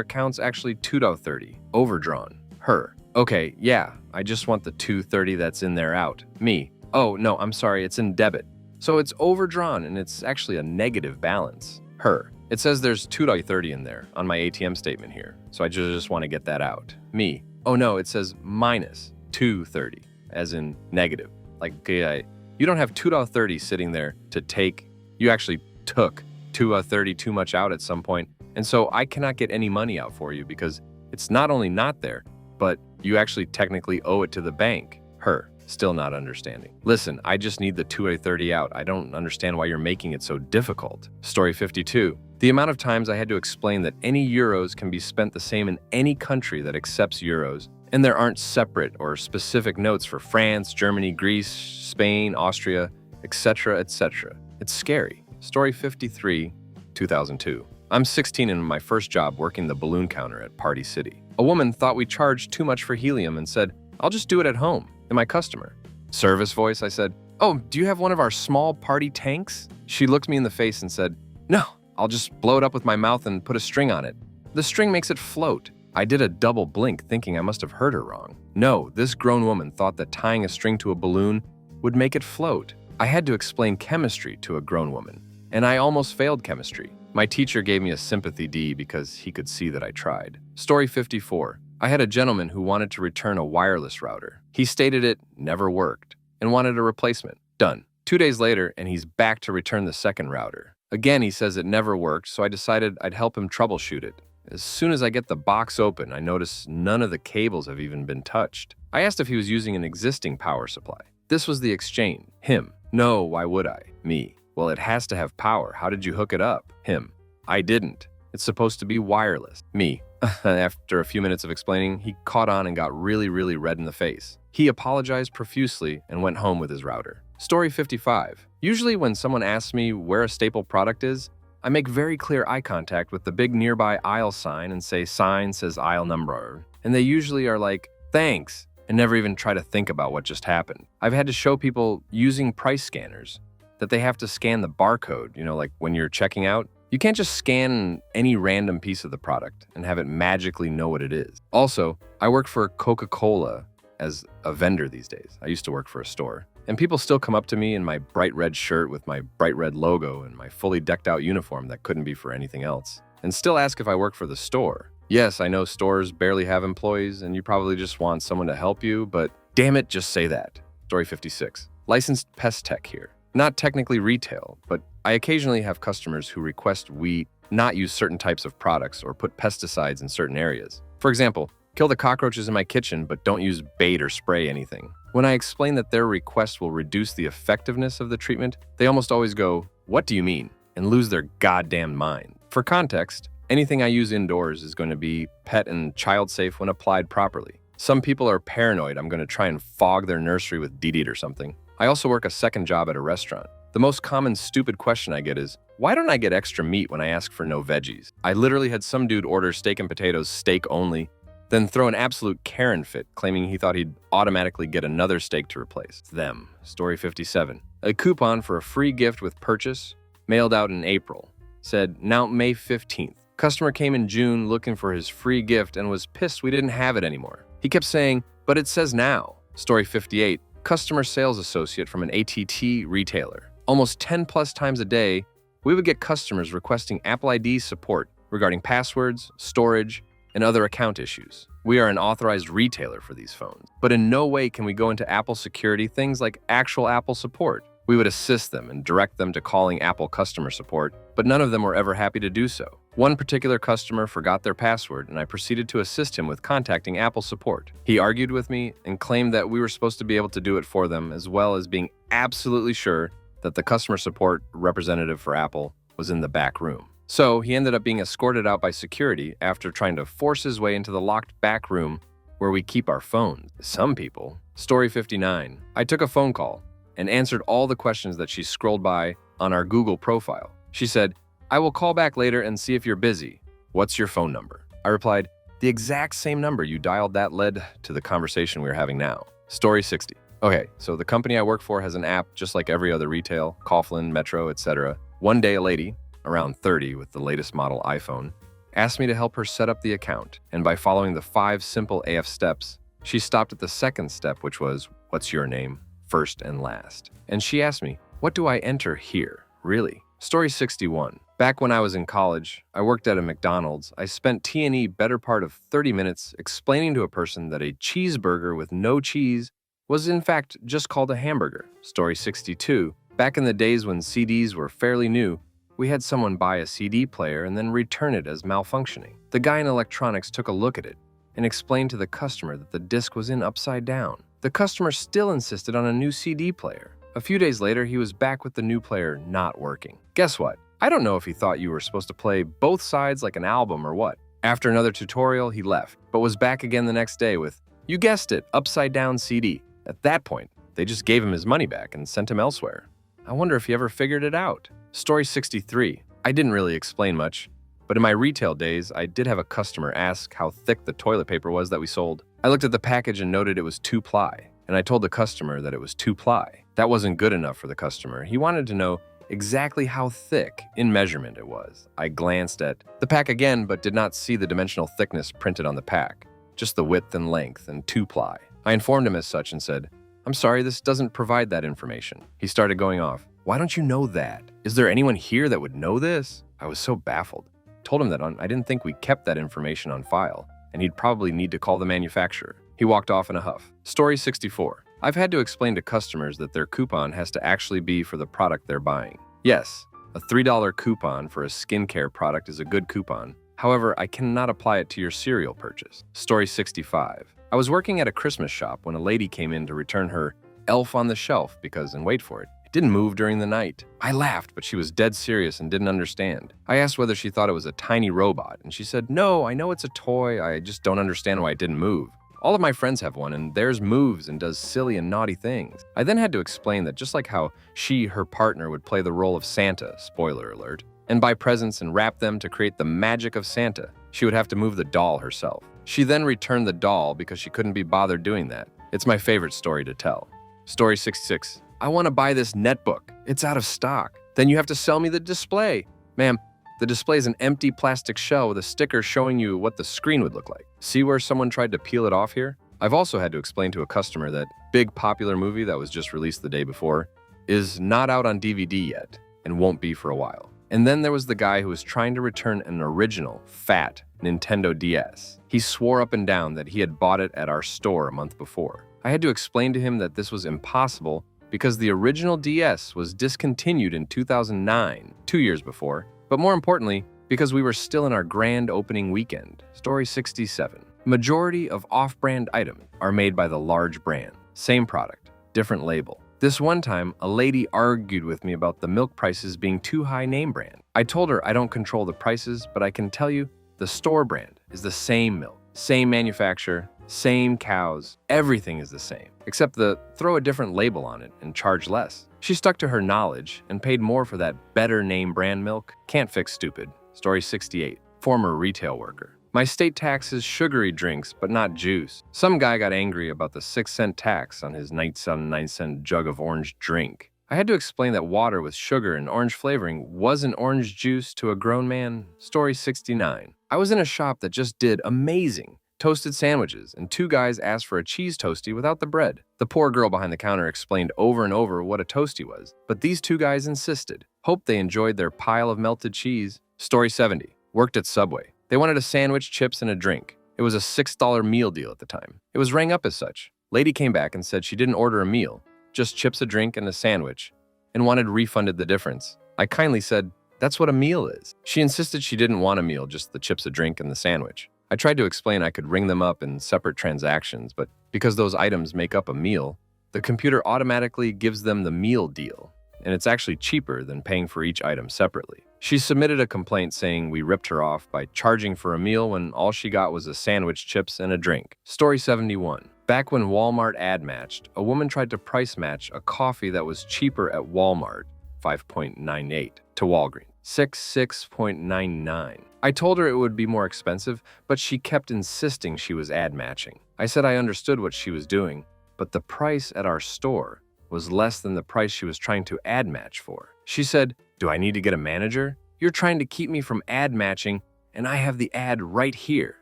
account's actually $2.30, overdrawn. Her. Okay, yeah, I just want the $2.30 that's in there out. Me. Oh, no, I'm sorry, it's in debit. So it's overdrawn and it's actually a negative balance. Her. It says there's $2.30 in there on my ATM statement here, so I just want to get that out. Me. Oh no, it says minus $2.30, as in negative. Like, okay, you don't have $2.30 sitting there to take. You actually took $2.30 too much out at some point, and so I cannot get any money out for you because it's not only not there, but you actually technically owe it to the bank. Her. Still not understanding. Listen, I just need the $2.30 out. I don't understand why you're making it so difficult. Story 52. The amount of times I had to explain that any euros can be spent the same in any country that accepts euros, and there aren't separate or specific notes for France, Germany, Greece, Spain, Austria, etc., etc. It's scary. Story 53, 2002. I'm 16 and in my first job working the balloon counter at Party City. A woman thought we charged too much for helium and said, "I'll just do it at home." And my customer. Service voice, I said, "Oh, do you have one of our small party tanks?" She looked me in the face and said, "No, I'll just blow it up with my mouth and put a string on it. The string makes it float." I did a double blink thinking I must have heard her wrong. No, this grown woman thought that tying a string to a balloon would make it float. I had to explain chemistry to a grown woman, and I almost failed chemistry. My teacher gave me a sympathy D because he could see that I tried. Story 54. I had a gentleman who wanted to return a wireless router. He stated it never worked and wanted a replacement. Done. 2 days later, and he's back to return the second router. Again, he says it never worked, so I decided I'd help him troubleshoot it. As soon as I get the box open, I notice none of the cables have even been touched. I asked if he was using an existing power supply. This was the exchange. Him. No, why would I? Me. Well, it has to have power. How did you hook it up? Him. I didn't. It's supposed to be wireless. Me. After a few minutes of explaining, he caught on and got really red in the face. He apologized profusely and went home with his router. Story 55. Usually when someone asks me where a staple product is, I make very clear eye contact with the big nearby aisle sign and say sign says aisle number. And they usually are like, thanks, and never even try to think about what just happened. I've had to show people using price scanners that they have to scan the barcode, like when you're checking out. You can't just scan any random piece of the product and have it magically know what it is. Also, I work for Coca-Cola as a vendor these days. I used to work for a store. And people still come up to me in my bright red shirt with my bright red logo and my fully decked out uniform that couldn't be for anything else, and still ask if I work for the store. Yes, I know stores barely have employees and you probably just want someone to help you, but damn it, just say that. Story 56. Licensed pest tech here. Not technically retail, but I occasionally have customers who request we not use certain types of products or put pesticides in certain areas. For example, kill the cockroaches in my kitchen, but don't use bait or spray anything. When I explain that their request will reduce the effectiveness of the treatment, they almost always go, "What do you mean?" and lose their goddamn mind. For context, anything I use indoors is going to be pet and child safe when applied properly. Some people are paranoid I'm going to try and fog their nursery with DDT or something. I also work a second job at a restaurant. The most common stupid question I get is, why don't I get extra meat when I ask for no veggies? I literally had some dude order steak and potatoes, steak only, then throw an absolute Karen fit, claiming he thought he'd automatically get another steak to replace them. Story 57. A coupon for a free gift with purchase, mailed out in April. Said, now May 15th. Customer came in June looking for his free gift and was pissed we didn't have it anymore. He kept saying, but it says now. Story 58. Customer sales associate from an ATT retailer. Almost 10 plus times a day, we would get customers requesting Apple ID support regarding passwords, storage, and other account issues. We are an authorized retailer for these phones, but in no way can we go into Apple security things like actual Apple support. We would assist them and direct them to calling Apple customer support, but none of them were ever happy to do so. One particular customer forgot their password, and I proceeded to assist him with contacting Apple support. He argued with me and claimed that we were supposed to be able to do it for them, as well as being absolutely sure that the customer support representative for Apple was in the back room. So he ended up being escorted out by security after trying to force his way into the locked back room where we keep our phones. Some people. Story 59. I took a phone call and answered all the questions that she scrolled by on our Google profile. She said, I will call back later and see if you're busy. What's your phone number? I replied, the exact same number you dialed that led to the conversation we're having now. Story 60. Okay, so the company I work for has an app just like every other retail, Coughlin, Metro, etc. One day a lady, around 30 with the latest model iPhone, asked me to help her set up the account, and by following the 5 simple AF steps, she stopped at the second step, which was, what's your name, first and last. And she asked me, what do I enter here, really? Story 61. Back when I was in college, I worked at a McDonald's. I spent T&E better part of 30 minutes explaining to a person that a cheeseburger with no cheese was in fact just called a hamburger. Story 62. Back in the days when CDs were fairly new, we had someone buy a CD player and then return it as malfunctioning. The guy in electronics took a look at it and explained to the customer that the disc was in upside down. The customer still insisted on a new CD player. A few days later, he was back with the new player not working. Guess what? I don't know if he thought you were supposed to play both sides like an album or what. After another tutorial, he left, but was back again the next day with, you guessed it, upside down CD. At that point, they just gave him his money back and sent him elsewhere. I wonder if he ever figured it out. Story 63. I didn't really explain much, but in my retail days, I did have a customer ask how thick the toilet paper was that we sold. I looked at the package and noted it was 2-ply, and I told the customer that it was 2-ply. That wasn't good enough for the customer. He wanted to know exactly how thick in measurement it was. I glanced at the pack again, but did not see the dimensional thickness printed on the pack, just the width and length and 2-ply. I informed him as such and said, I'm sorry, this doesn't provide that information. He started going off. Why don't you know that? Is there anyone here that would know this? I was so baffled. Told him that I didn't think we kept that information on file, and he'd probably need to call the manufacturer. He walked off in a huff. Story 64. I've had to explain to customers that their coupon has to actually be for the product they're buying. Yes, a $3 coupon for a skincare product is a good coupon. However, I cannot apply it to your cereal purchase. Story 65. I was working at a Christmas shop when a lady came in to return her Elf on the Shelf because, and wait for it, it didn't move during the night. I laughed, but she was dead serious and didn't understand. I asked whether she thought it was a tiny robot, and she said, no, I know it's a toy, I just don't understand why it didn't move. All of my friends have one, and theirs moves and does silly and naughty things. I then had to explain that just like how her partner would play the role of Santa, spoiler alert, and buy presents and wrap them to create the magic of Santa, she would have to move the doll herself. She then returned the doll because she couldn't be bothered doing that. It's my favorite story to tell. Story 66. I want to buy this netbook. It's out of stock. Then you have to sell me the display. Ma'am, the display is an empty plastic shell with a sticker showing you what the screen would look like. See where someone tried to peel it off here? I've also had to explain to a customer that big popular movie that was just released the day before is not out on DVD yet and won't be for a while. And then there was the guy who was trying to return an original, fat Nintendo DS. He swore up and down that he had bought it at our store a month before. I had to explain to him that this was impossible because the original DS was discontinued in 2009, 2 years before, but more importantly, because we were still in our grand opening weekend. Story 67. Majority of off-brand items are made by the large brand. Same product, different label. This one time, a lady argued with me about the milk prices being too high name brand. I told her I don't control the prices, but I can tell you the store brand is the same milk, same manufacturer, same cows, everything is the same, except throw a different label on it and charge less. She stuck to her knowledge and paid more for that better name brand milk. Can't fix stupid. Story 68. Former retail worker. My state tax is sugary drinks, but not juice. Some guy got angry about the 6-cent tax on his 9-cent jug of orange drink. I had to explain that water with sugar and orange flavoring wasn't orange juice to a grown man. Story 69. I was in a shop that just did amazing toasted sandwiches, and 2 guys asked for a cheese toastie without the bread. The poor girl behind the counter explained over and over what a toastie was, but these 2 guys insisted. Hope they enjoyed their pile of melted cheese. Story 70. Worked at Subway. They wanted a sandwich, chips, and a drink. It was a $6 meal deal at the time. It was rang up as such. Lady came back and said she didn't order a meal, just chips, a drink, and a sandwich, and wanted refunded the difference. I kindly said, that's what a meal is. She insisted she didn't want a meal, just the chips, a drink, and the sandwich. I tried to explain I could ring them up in separate transactions, but because those items make up a meal, the computer automatically gives them the meal deal, and it's actually cheaper than paying for each item separately. She submitted a complaint saying we ripped her off by charging for a meal when all she got was a sandwich, chips, and a drink. Story 71. Back when Walmart ad matched, a woman tried to price match a coffee that was cheaper at Walmart, 5.98, to Walgreens, 6.99. I told her it would be more expensive, but she kept insisting she was ad matching. I said I understood what she was doing, but the price at our store was less than the price she was trying to ad match for. She said, do I need to get a manager? You're trying to keep me from ad matching, and I have the ad right here.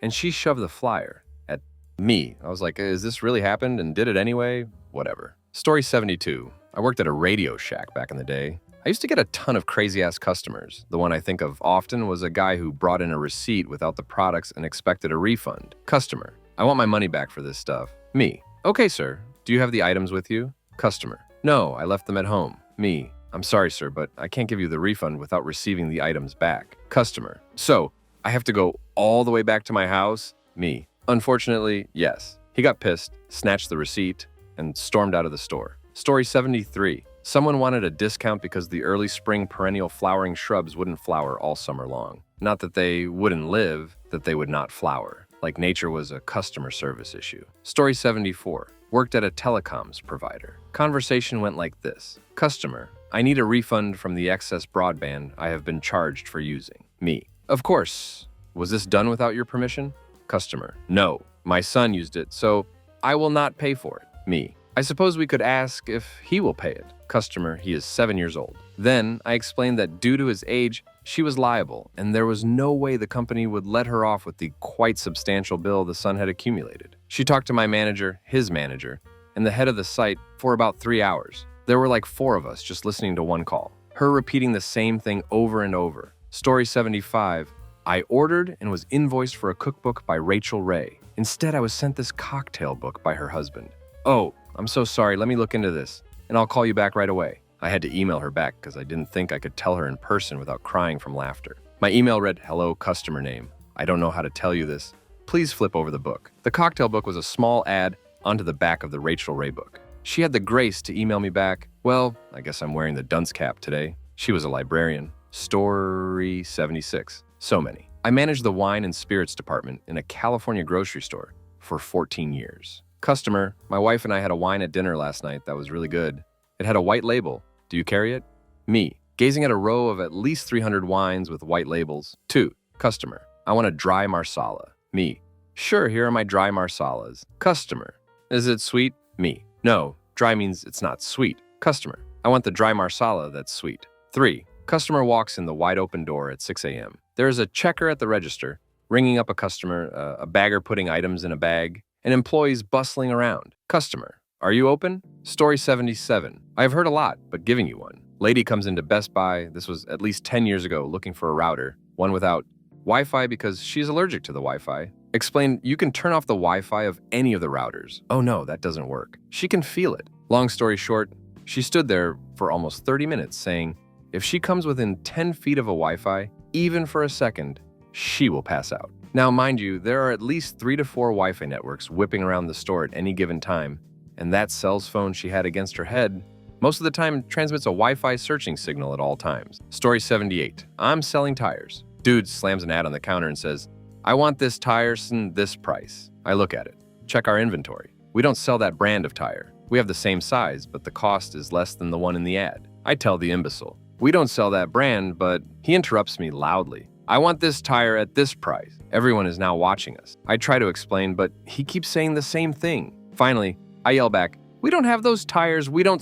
And she shoved the flyer at me. I was like, is this really happened and did it anyway? Whatever. Story 72. I worked at a Radio Shack back in the day. I used to get a ton of crazy-ass customers. The one I think of often was a guy who brought in a receipt without the products and expected a refund. Customer, I want my money back for this stuff. Me, okay, sir. Do you have the items with you? Customer, no, I left them at home. Me, I'm sorry, sir, but I can't give you the refund without receiving the items back. Customer, so I have to go all the way back to my house? Me, unfortunately, yes. He got pissed, snatched the receipt, and stormed out of the store. Story 73. Someone wanted a discount because the early spring perennial flowering shrubs wouldn't flower all summer long. Not that they wouldn't live, that they would not flower. Like nature was a customer service issue. Story 74. Worked at a telecoms provider. Conversation went like this. Customer, I need a refund from the excess broadband I have been charged for using. Me, of course. Was this done without your permission? Customer, no. My son used it, so I will not pay for it. Me, I suppose we could ask if he will pay it. Customer, he is 7 years old. Then I explained that due to his age, she was liable, and there was no way the company would let her off with the quite substantial bill the son had accumulated. She talked to my manager, his manager, and the head of the site for about 3 hours. There were like 4 of us just listening to one call, her repeating the same thing over and over. Story 75. I ordered and was invoiced for a cookbook by Rachel Ray. Instead, I was sent this cocktail book by her husband. Oh, I'm so sorry, let me look into this, and I'll call you back right away. I had to email her back because I didn't think I could tell her in person without crying from laughter. My email read, hello, customer name. I don't know how to tell you this. Please flip over the book. The cocktail book was a small ad onto the back of the Rachel Ray book. She had the grace to email me back. Well, I guess I'm wearing the dunce cap today. She was a librarian. Story 76. So many. I managed the wine and spirits department in a California grocery store for 14 years. Customer, my wife and I had a wine at dinner last night that was really good. It had a white label. Do you carry it? Me, gazing at a row of at least 300 wines with white labels. 2. Customer, I want a dry marsala. Me, sure, here are my dry marsalas. Customer, is it sweet? Me, no, dry means it's not sweet. Customer, I want the dry marsala that's sweet. 3. Customer walks in the wide open door at 6 a.m. There is a checker at the register, ringing up a customer, a bagger putting items in a bag, and employees bustling around. Customer, are you open? Story 77. I have heard a lot, but giving you one. Lady comes into Best Buy, this was at least 10 years ago, looking for a router, one without Wi-Fi because she's allergic to the Wi-Fi. Explain, you can turn off the Wi-Fi of any of the routers. Oh no, that doesn't work. She can feel it. Long story short, she stood there for almost 30 minutes saying, if she comes within 10 feet of a Wi-Fi, even for a second, she will pass out. Now, mind you, there are at least 3 to 4 Wi-Fi networks whipping around the store at any given time, and that cell's phone she had against her head most of the time transmits a Wi-Fi searching signal at all times. Story 78. I'm selling tires. Dude slams an ad on the counter and says, I want this tire and this price. I look at it. Check our inventory. We don't sell that brand of tire. We have the same size, but the cost is less than the one in the ad. I tell the imbecile, we don't sell that brand, but he interrupts me loudly. I want this tire at this price. Everyone is now watching us. I try to explain, but he keeps saying the same thing. Finally, I yell back, we don't have those tires. We don't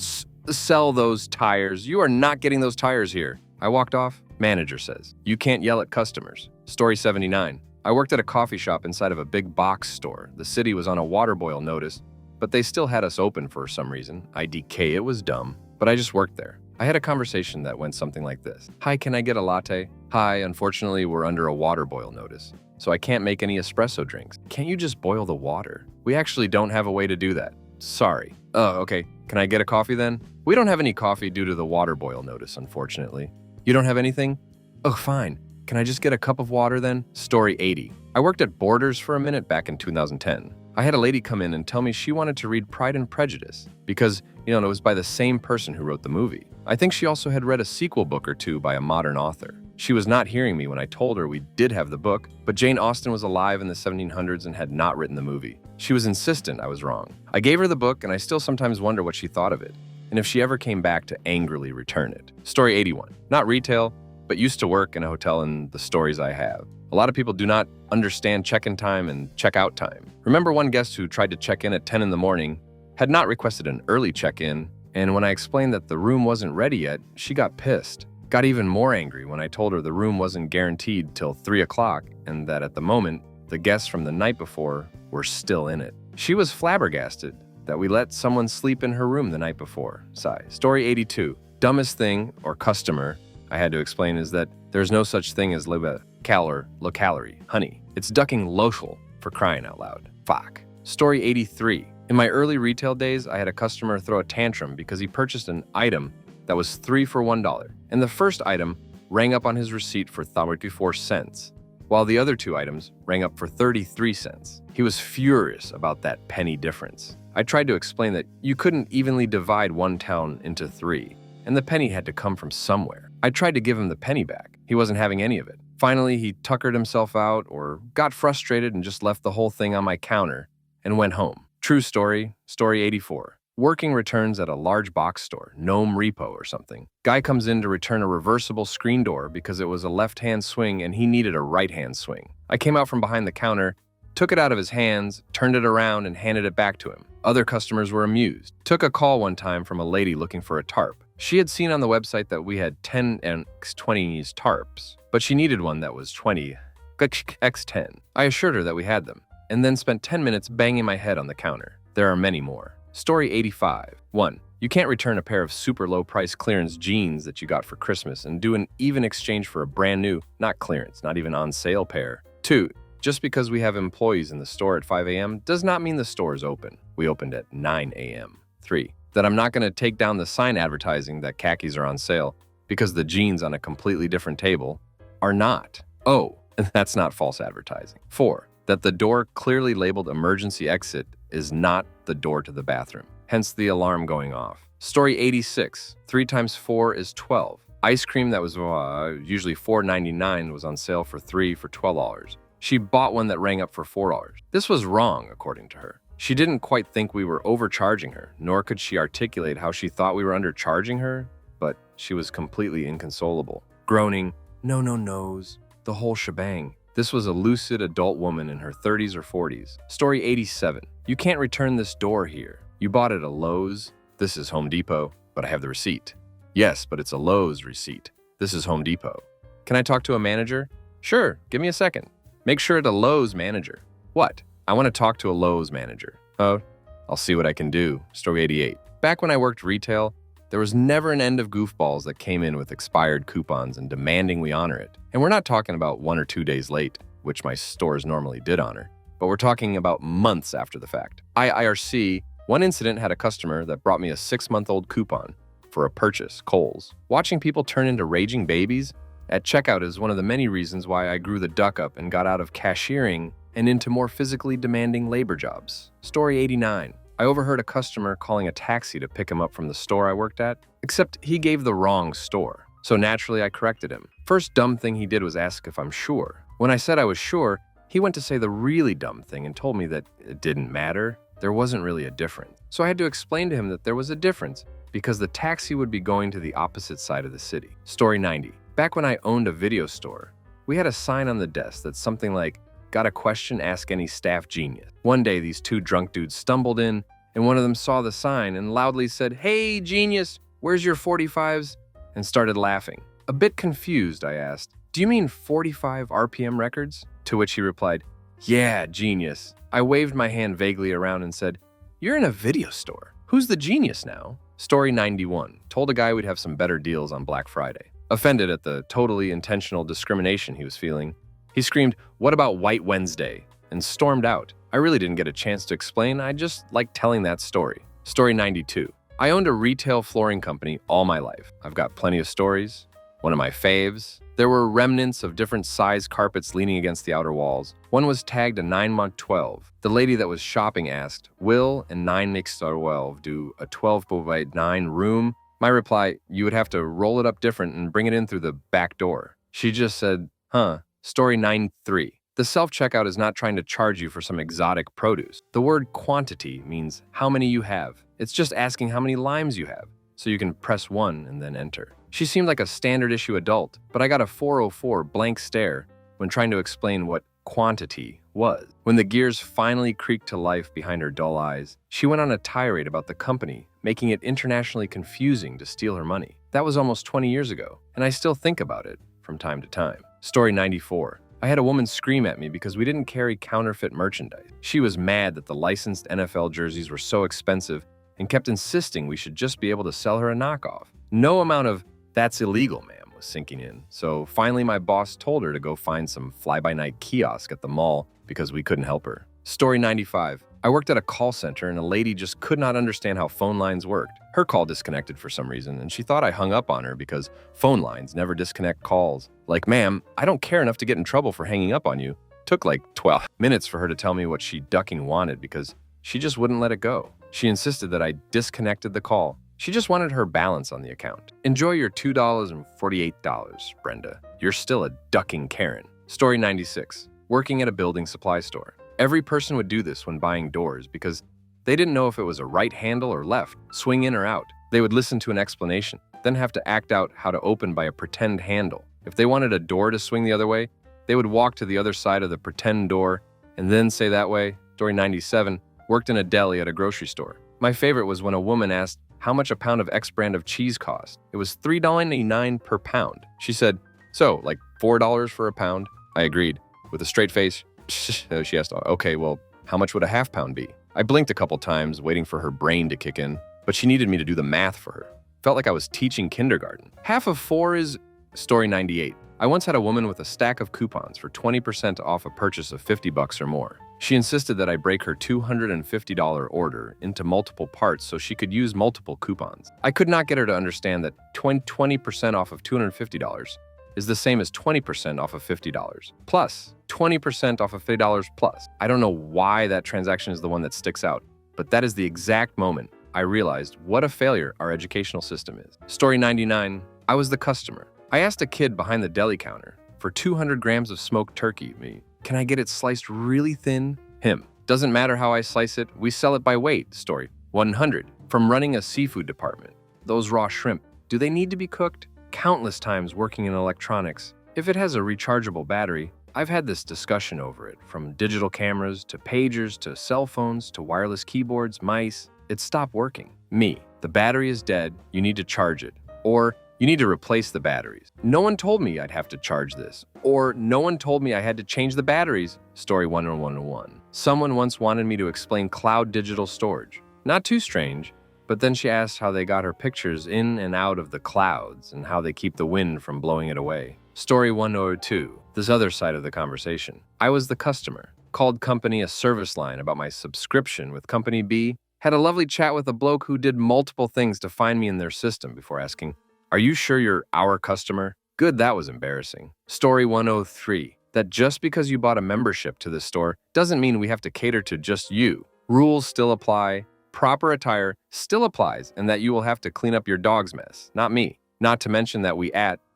sell those tires. You are not getting those tires here. I walked off. Manager says, you can't yell at customers. Story 79. I worked at a coffee shop inside of a big box store. The city was on a water boil notice, but they still had us open for some reason. IDK, it was dumb, but I just worked there. I had a conversation that went something like this. Hi, can I get a latte? Hi, unfortunately, we're under a water boil notice, so I can't make any espresso drinks. Can't you just boil the water? We actually don't have a way to do that. Sorry. Oh, okay. Can I get a coffee then? We don't have any coffee due to the water boil notice, unfortunately. You don't have anything? Oh, fine. Can I just get a cup of water then? Story 80. I worked at Borders for a minute back in 2010. I had a lady come in and tell me she wanted to read Pride and Prejudice because, it was by the same person who wrote the movie. I think she also had read a sequel book or two by a modern author. She was not hearing me when I told her we did have the book, but Jane Austen was alive in the 1700s and had not written the movie. She was insistent I was wrong. I gave her the book, and I still sometimes wonder what she thought of it, and if she ever came back to angrily return it. Story 81. Not retail, but used to work in a hotel in the stories I have. A lot of people do not understand check-in time and check-out time. Remember one guest who tried to check in at 10 in the morning, had not requested an early check-in, and when I explained that the room wasn't ready yet, she got pissed. Got even more angry when I told her the room wasn't guaranteed till 3 o'clock and that at the moment, the guests from the night before were still in it. She was flabbergasted that we let someone sleep in her room the night before. Sigh. Story 82. Dumbest thing, or customer, I had to explain is that there's no such thing as low-calorie, honey. It's ducking local for crying out loud. Fuck. Story 83. In my early retail days, I had a customer throw a tantrum because he purchased an item that was 3 for $1, and the first item rang up on his receipt for 34 cents, while the other 2 items rang up for 33 cents. He was furious about that penny difference. I tried to explain that you couldn't evenly divide one town into 3, and the penny had to come from somewhere. I tried to give him the penny back. He wasn't having any of it. Finally, he tuckered himself out or got frustrated and just left the whole thing on my counter and went home. True story, story 84. Working returns at a large box store, Gnome Repo or something. Guy comes in to return a reversible screen door because it was a left-hand swing and he needed a right-hand swing. I came out from behind the counter, took it out of his hands, turned it around, and handed it back to him. Other customers were amused. Took a call one time from a lady looking for a tarp. She had seen on the website that we had 10 x 20s tarps, but she needed one that was 20 x 10. I assured her that we had them, and then spent 10 minutes banging my head on the counter. There are many more. Story 85. 1. You can't return a pair of super low-price clearance jeans that you got for Christmas and do an even exchange for a brand new, not clearance, not even on sale pair. 2. Just because we have employees in the store at 5 a.m. does not mean the store is open. We opened at 9 a.m. 3. That I'm not going to take down the sign advertising that khakis are on sale because the jeans on a completely different table are not. Oh, and that's not false advertising. 4. That the door clearly labeled emergency exit is not the door to the bathroom, hence the alarm going off. Story 86. 3 times 4 is 12. Ice cream that was usually $4.99 was on sale for 3 for $12. She bought one that rang up for $4. This was wrong, according to her. She didn't quite think we were overcharging her, nor could she articulate how she thought we were undercharging her, but she was completely inconsolable, groaning, no, no's, the whole shebang. This was a lucid adult woman in her 30s or 40s. Story 87. You can't return this door here. You bought it at Lowe's. This is Home Depot, but I have the receipt. Yes, but it's a Lowe's receipt. This is Home Depot. Can I talk to a manager? Sure, give me a second. Make sure it's a Lowe's manager. What? I want to talk to a Lowe's manager. Oh, I'll see what I can do. Story 88. Back when I worked retail, there was never an end of goofballs that came in with expired coupons and demanding we honor it. And we're not talking about 1 or 2 days late, which my stores normally did honor, but we're talking about months after the fact. IRC, one incident had a customer that brought me a 6-month-old coupon for a purchase, Kohl's. Watching people turn into raging babies at checkout is one of the many reasons why I grew the duck up and got out of cashiering and into more physically demanding labor jobs. Story 89. I overheard a customer calling a taxi to pick him up from the store I worked at, except he gave the wrong store. So naturally, I corrected him. First dumb thing he did was ask if I'm sure. When I said I was sure, he went to say the really dumb thing and told me that it didn't matter. There wasn't really a difference. So I had to explain to him that there was a difference because the taxi would be going to the opposite side of the city. Story 90. Back when I owned a video store, we had a sign on the desk that's something like, "Got a question? Ask any staff genius." One day, these 2 drunk dudes stumbled in, and one of them saw the sign and loudly said, "Hey, genius, where's your 45s?" and started laughing. A bit confused, I asked, "Do you mean 45 RPM records?" To which he replied, "Yeah, genius." I waved my hand vaguely around and said, "You're in a video store. Who's the genius now?" Story 91. Told a guy we'd have some better deals on Black Friday. Offended at the totally intentional discrimination he was feeling, he screamed, "What about White Wednesday?" and stormed out. I really didn't get a chance to explain, I just liked telling that story. Story 92. I owned a retail flooring company all my life. I've got plenty of stories. One of my faves. There were remnants of different size carpets leaning against the outer walls. One was tagged a 9x12. The lady that was shopping asked, "Will and 9 makes 12 do a 12x9 room?" My reply, "You would have to roll it up different and bring it in through the back door." She just said, "Huh." Story 93. The self-checkout is not trying to charge you for some exotic produce. The word quantity means how many you have. It's just asking how many limes you have, so you can press 1 and then enter. She seemed like a standard-issue adult, but I got a 404 blank stare when trying to explain what quantity was. When the gears finally creaked to life behind her dull eyes, she went on a tirade about the company, making it internationally confusing to steal her money. That was almost 20 years ago, and I still think about it from time to time. Story 94. I had a woman scream at me because we didn't carry counterfeit merchandise. She was mad that the licensed NFL jerseys were so expensive and kept insisting we should just be able to sell her a knockoff. No amount of "that's illegal, ma'am" was sinking in, so finally my boss told her to go find some fly-by-night kiosk at the mall because we couldn't help her. Story 95. I worked at a call center and a lady just could not understand how phone lines worked. Her call disconnected for some reason, and she thought I hung up on her because phone lines never disconnect calls. Like, "Ma'am, I don't care enough to get in trouble for hanging up on you." Took like 12 minutes for her to tell me what she ducking wanted because she just wouldn't let it go. She insisted that I disconnected the call. She just wanted her balance on the account. Enjoy your $2.48, Brenda. You're still a ducking Karen. Story 96. Working at a building supply store. Every person would do this when buying doors because they didn't know if it was a right handle or left, swing in or out. They would listen to an explanation, then have to act out how to open by a pretend handle. If they wanted a door to swing the other way, they would walk to the other side of the pretend door and then say that way. Story 97. Worked in a deli at a grocery store. My favorite was when a woman asked how much a pound of X brand of cheese cost. It was $3.99 per pound. She said, "So, like $4 for a pound?" I agreed. With a straight face, she asked, "Okay, well, how much would a half pound be?" I blinked a couple times, waiting for her brain to kick in, but she needed me to do the math for her. Felt like I was teaching kindergarten. Half of 4 is... Story 98. I once had a woman with a stack of coupons for 20% off a purchase of $50 or more. She insisted that I break her $250 order into multiple parts so she could use multiple coupons. I could not get her to understand that 20% off of $250 is the same as 20% off of $50, plus 20% off of $50 plus. I don't know why that transaction is the one that sticks out, but that is the exact moment I realized what a failure our educational system is. Story 99. I was the customer. I asked a kid behind the deli counter for 200 grams of smoked turkey meat. "Can I get it sliced really thin?" Him. "Doesn't matter how I slice it, we sell it by weight." Story 100. From running a seafood department. Those raw shrimp, do they need to be cooked? Countless times working in electronics. If it has a rechargeable battery, I've had this discussion over it, from digital cameras to pagers to cell phones to wireless keyboards, mice. It stopped working. Me. The battery is dead, you need to charge it. Or You need to replace the batteries. No one told me I'd have to charge this. Or no one told me I had to change the batteries. Story 10101. Someone once wanted me to explain cloud digital storage. Not too strange, but then she asked how they got her pictures in and out of the clouds and how they keep the wind from blowing it away. Story 102. This other side of the conversation. I was the customer. Called company a service line about my subscription with company B. Had a lovely chat with a bloke who did multiple things to find me in their system before asking, "Are you sure you're our customer?" Good, that was embarrassing. Story 103. That just because you bought a membership to this store doesn't mean we have to cater to just you. Rules still apply, proper attire still applies, and that you will have to clean up your dog's mess, not me. Not to mention that we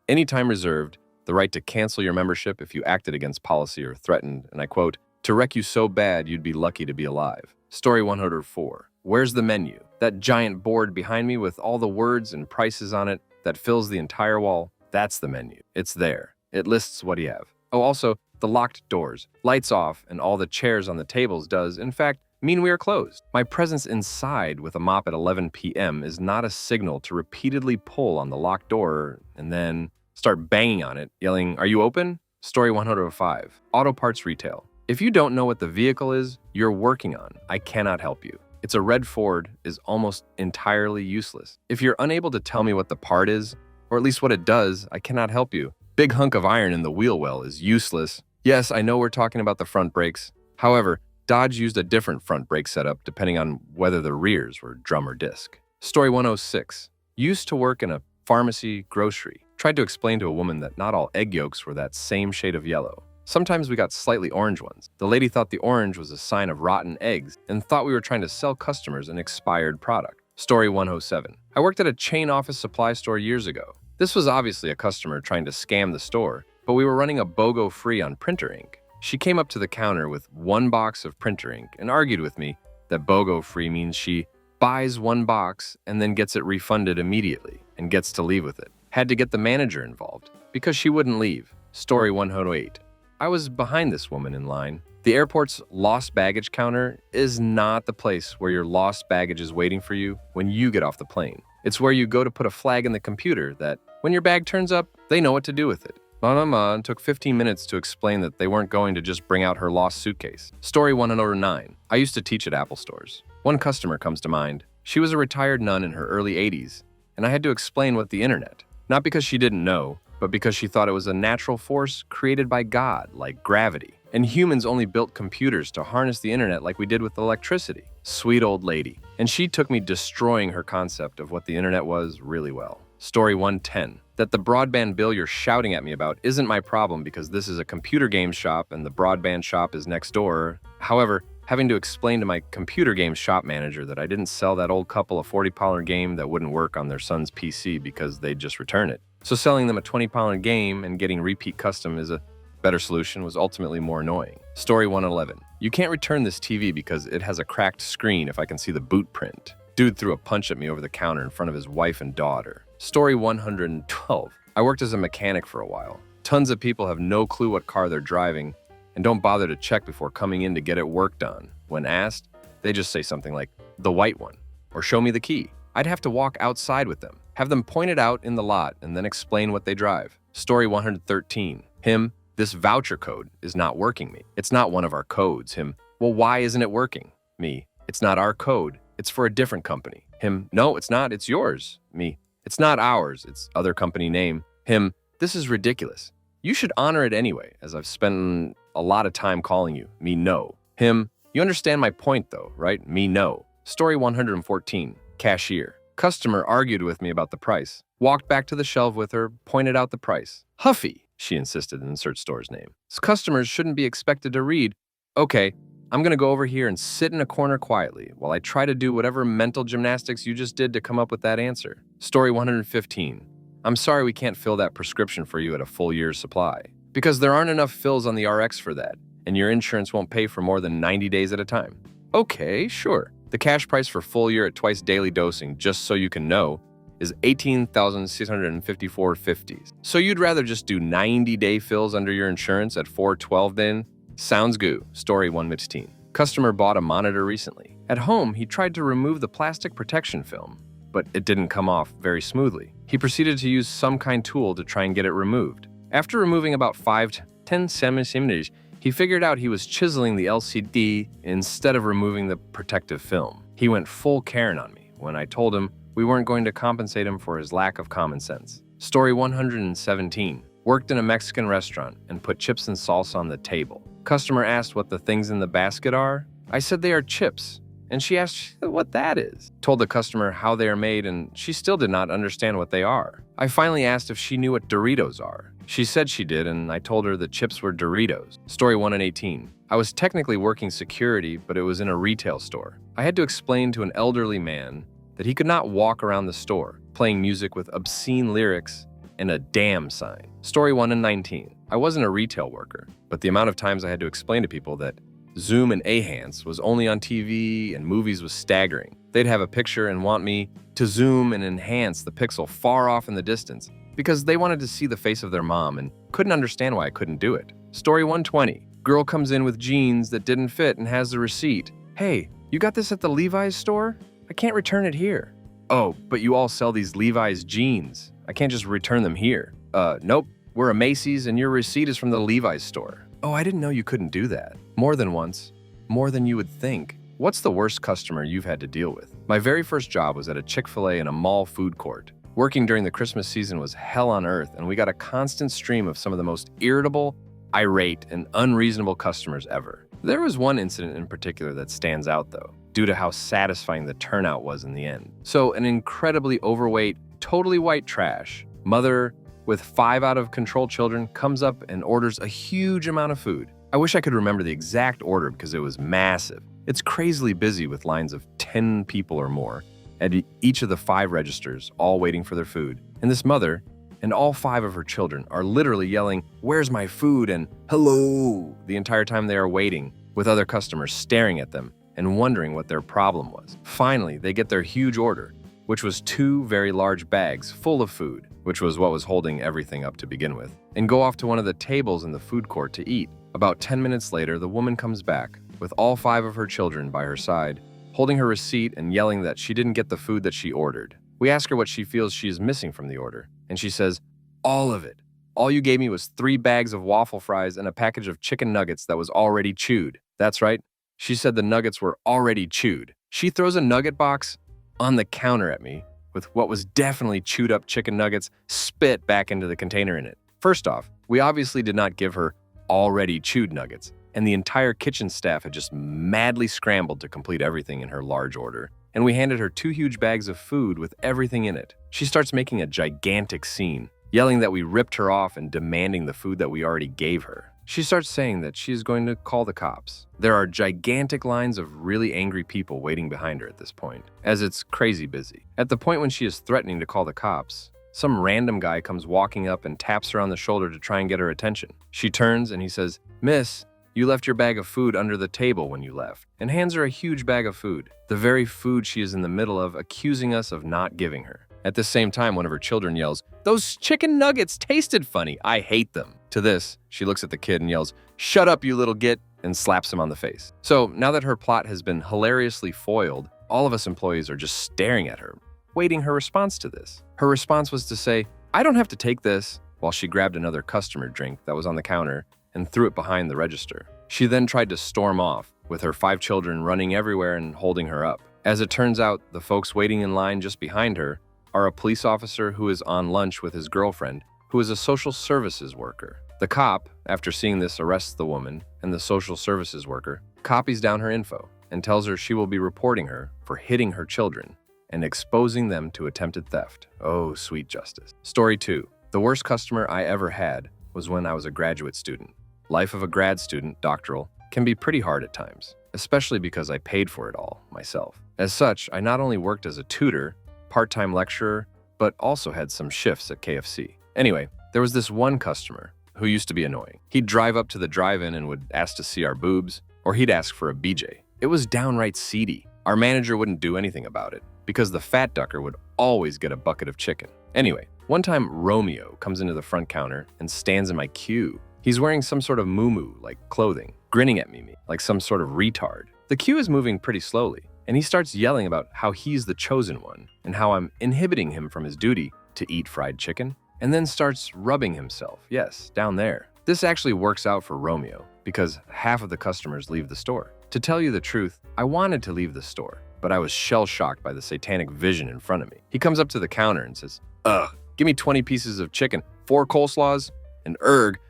anytime reserved, the right to cancel your membership if you acted against policy or threatened, and I quote, "to wreck you so bad you'd be lucky to be alive." Story 104. Where's the menu? That giant board behind me with all the words and prices on it that fills the entire wall, that's the menu. It's there. It lists what you have. Oh, also, the locked doors, lights off, and all the chairs on the tables does, in fact, mean we are closed. My presence inside with a mop at 11 p.m. is not a signal to repeatedly pull on the locked door and then start banging on it, yelling, "Are you open?" Story 105. Auto parts retail. If you don't know what the vehicle is you're working on, I cannot help you. It's a red Ford is almost entirely useless. If you're unable to tell me what the part is, or at least what it does, I cannot help you. Big hunk of iron in the wheel well is useless. Yes, I know we're talking about the front brakes. However, Dodge used a different front brake setup depending on whether the rears were drum or disc. Story 106. Used to work in a pharmacy grocery. Tried to explain to a woman that not all egg yolks were that same shade of yellow. Sometimes we got slightly orange ones. The lady thought the orange was a sign of rotten eggs and thought we were trying to sell customers an expired product. Story 107. I worked at a chain office supply store years ago. This was obviously a customer trying to scam the store, but we were running a BOGO free on printer ink. She came up to the counter with one box of printer ink and argued with me that BOGO free means she buys one box and then gets it refunded immediately and gets to leave with it. Had to get the manager involved because she wouldn't leave. Story 108. I was behind this woman in line. The airport's lost baggage counter is not the place where your lost baggage is waiting for you when you get off the plane. It's where you go to put a flag in the computer that when your bag turns up, they know what to do with it. Mama took 15 minutes to explain that they weren't going to just bring out her lost suitcase. Story 109. I used to teach at Apple stores. One customer comes to mind. She was a retired nun in her early 80s, and I had to explain what the internet. Not because she didn't know, but because she thought it was a natural force created by God, like gravity. And humans only built computers to harness the internet like we did with electricity. Sweet old lady. And she took me destroying her concept of what the internet was really well. Story 110. That the broadband bill you're shouting at me about isn't my problem because this is a computer game shop and the broadband shop is next door. However, having to explain to my computer game shop manager that I didn't sell that old couple a $40 game that wouldn't work on their son's PC because they'd just return it. So selling them a $20 game and getting repeat custom is a better solution was ultimately more annoying. Story 111. You can't return this TV because it has a cracked screen if I can see the boot print. Dude threw a punch at me over the counter in front of his wife and daughter. Story 112. I worked as a mechanic for a while. Tons of people have no clue what car they're driving and don't bother to check before coming in to get it work done. When asked, they just say something like, "the white one," or "show me the key." I'd have to walk outside with them, have them point it out in the lot, and then explain what they drive. Story 113. Him, this voucher code is not working me. It's not one of our codes. Him, well, why isn't it working? Me, it's not our code. It's for a different company. Him, no, it's not. It's yours. Me, it's not ours. It's other company name. Him, this is ridiculous. You should honor it anyway, as I've spent a lot of time calling you. Me, no. Him, you understand my point though, right? Me, no. Story 114. Cashier. Customer argued with me about the price. Walked back to the shelf with her, pointed out the price. Huffy, she insisted, and insert store's name. Customers shouldn't be expected to read. Okay, I'm gonna go over here and sit in a corner quietly while I try to do whatever mental gymnastics you just did to come up with that answer. Story 115. I'm sorry we can't fill that prescription for you at a full year's supply. Because there aren't enough fills on the RX for that, and your insurance won't pay for more than 90 days at a time. Okay, sure. The cash price for full year at twice daily dosing, just so you can know, is $18,654.50. So you'd rather just do 90-day fills under your insurance at $412 then? Sounds good. Story 115. Customer bought a monitor recently. At home, he tried to remove the plastic protection film. but it didn't come off very smoothly. He proceeded to use some kind tool to try and get it removed. After removing about 5 to 10 centimeters, he figured out he was chiseling the LCD instead of removing the protective film. He went full Karen on me when I told him we weren't going to compensate him for his lack of common sense. Story 117. Worked in a Mexican restaurant and put chips and salsa on the table. Customer asked what the things in the basket are. I said they are chips, and she asked what that is. Told the customer how they are made, and she still did not understand what they are. I finally asked if she knew what Doritos are. She said she did, and I told her the chips were Doritos. Story 118. I was technically working security, but it was in a retail store. I had to explain to an elderly man that he could not walk around the store playing music with obscene lyrics and a damn sign. Story 119. I wasn't a retail worker, but the amount of times I had to explain to people that Zoom and Ahance was only on TV and movies was staggering. They'd have a picture and want me to zoom and enhance the pixel far off in the distance because they wanted to see the face of their mom and couldn't understand why I couldn't do it. Story 120. Girl comes in with jeans that didn't fit and has the receipt. Hey, you got this at the Levi's store? I can't return it here. Oh, but you all sell these Levi's jeans. I can't just return them here. Nope. We're a Macy's and your receipt is from the Levi's store. Oh, I didn't know you couldn't do that. More than once. More than you would think. What's the worst customer you've had to deal with? My very first job was at a Chick-fil-A in a mall food court. Working during the Christmas season was hell on earth, and we got a constant stream of some of the most irritable, irate, and unreasonable customers ever. There was one incident in particular that stands out, though, due to how satisfying the turnout was in the end. So, an incredibly overweight, totally white trash mother with 5 out-of-control children comes up and orders a huge amount of food. I wish I could remember the exact order because it was massive. It's crazily busy with lines of 10 people or more at each of the 5 registers, all waiting for their food. And this mother and all 5 of her children are literally yelling, "Where's my food?" and "Hello," the entire time they are waiting, with other customers staring at them and wondering what their problem was. Finally, they get their huge order, which was 2 very large bags full of food, which was what was holding everything up to begin with, and go off to one of the tables in the food court to eat. About 10 minutes later, the woman comes back with all 5 of her children by her side, holding her receipt and yelling that she didn't get the food that she ordered. We ask her what she feels she is missing from the order, and she says, "All of it. All you gave me was 3 bags of waffle fries and a package of chicken nuggets that was already chewed." That's right. She said the nuggets were already chewed. She throws a nugget box on the counter at me with what was definitely chewed up chicken nuggets spit back into the container in it. First off, we obviously did not give her already chewed nuggets, and the entire kitchen staff had just madly scrambled to complete everything in her large order, and we handed her 2 huge bags of food with everything in it. She starts making a gigantic scene, yelling that we ripped her off and demanding the food that we already gave her. She starts saying that she is going to call the cops. There are gigantic lines of really angry people waiting behind her at this point, as it's crazy busy. At the point when she is threatening to call the cops, some random guy comes walking up and taps her on the shoulder to try and get her attention. She turns and he says, "Miss, you left your bag of food under the table when you left," and hands her a huge bag of food, the very food she is in the middle of, accusing us of not giving her. At the same time, one of her children yells, "Those chicken nuggets tasted funny. I hate them." To this, she looks at the kid and yells, "Shut up, you little git," and slaps him on the face. So now that her plot has been hilariously foiled, all of us employees are just staring at her, waiting her response to this. Her response was to say, "I don't have to take this," while she grabbed another customer drink that was on the counter and threw it behind the register. She then tried to storm off, with her 5 children running everywhere and holding her up. As it turns out, the folks waiting in line just behind her are a police officer who is on lunch with his girlfriend, who is a social services worker. The cop, after seeing this, arrests the woman, and the social services worker copies down her info and tells her she will be reporting her for hitting her children and exposing them to attempted theft. Oh, sweet justice. Story 2. The worst customer I ever had was when I was a graduate student. Life of a grad student, doctoral, can be pretty hard at times, especially because I paid for it all myself. As such, I not only worked as a tutor, part-time lecturer, but also had some shifts at KFC. Anyway, there was this one customer who used to be annoying. He'd drive up to the drive-in and would ask to see our boobs, or he'd ask for a BJ. It was downright seedy. Our manager wouldn't do anything about it, because the fat ducker would always get a bucket of chicken. Anyway, one time Romeo comes into the front counter and stands in my queue. He's wearing some sort of muumuu like clothing, grinning at me like some sort of retard. The queue is moving pretty slowly, and he starts yelling about how he's the chosen one and how I'm inhibiting him from his duty to eat fried chicken, and then starts rubbing himself, yes, down there. This actually works out for Romeo because half of the customers leave the store. To tell you the truth, I wanted to leave the store, but I was shell-shocked by the satanic vision in front of me. He comes up to the counter and says, "Ugh, give me 20 pieces of chicken, 4 coleslaws, and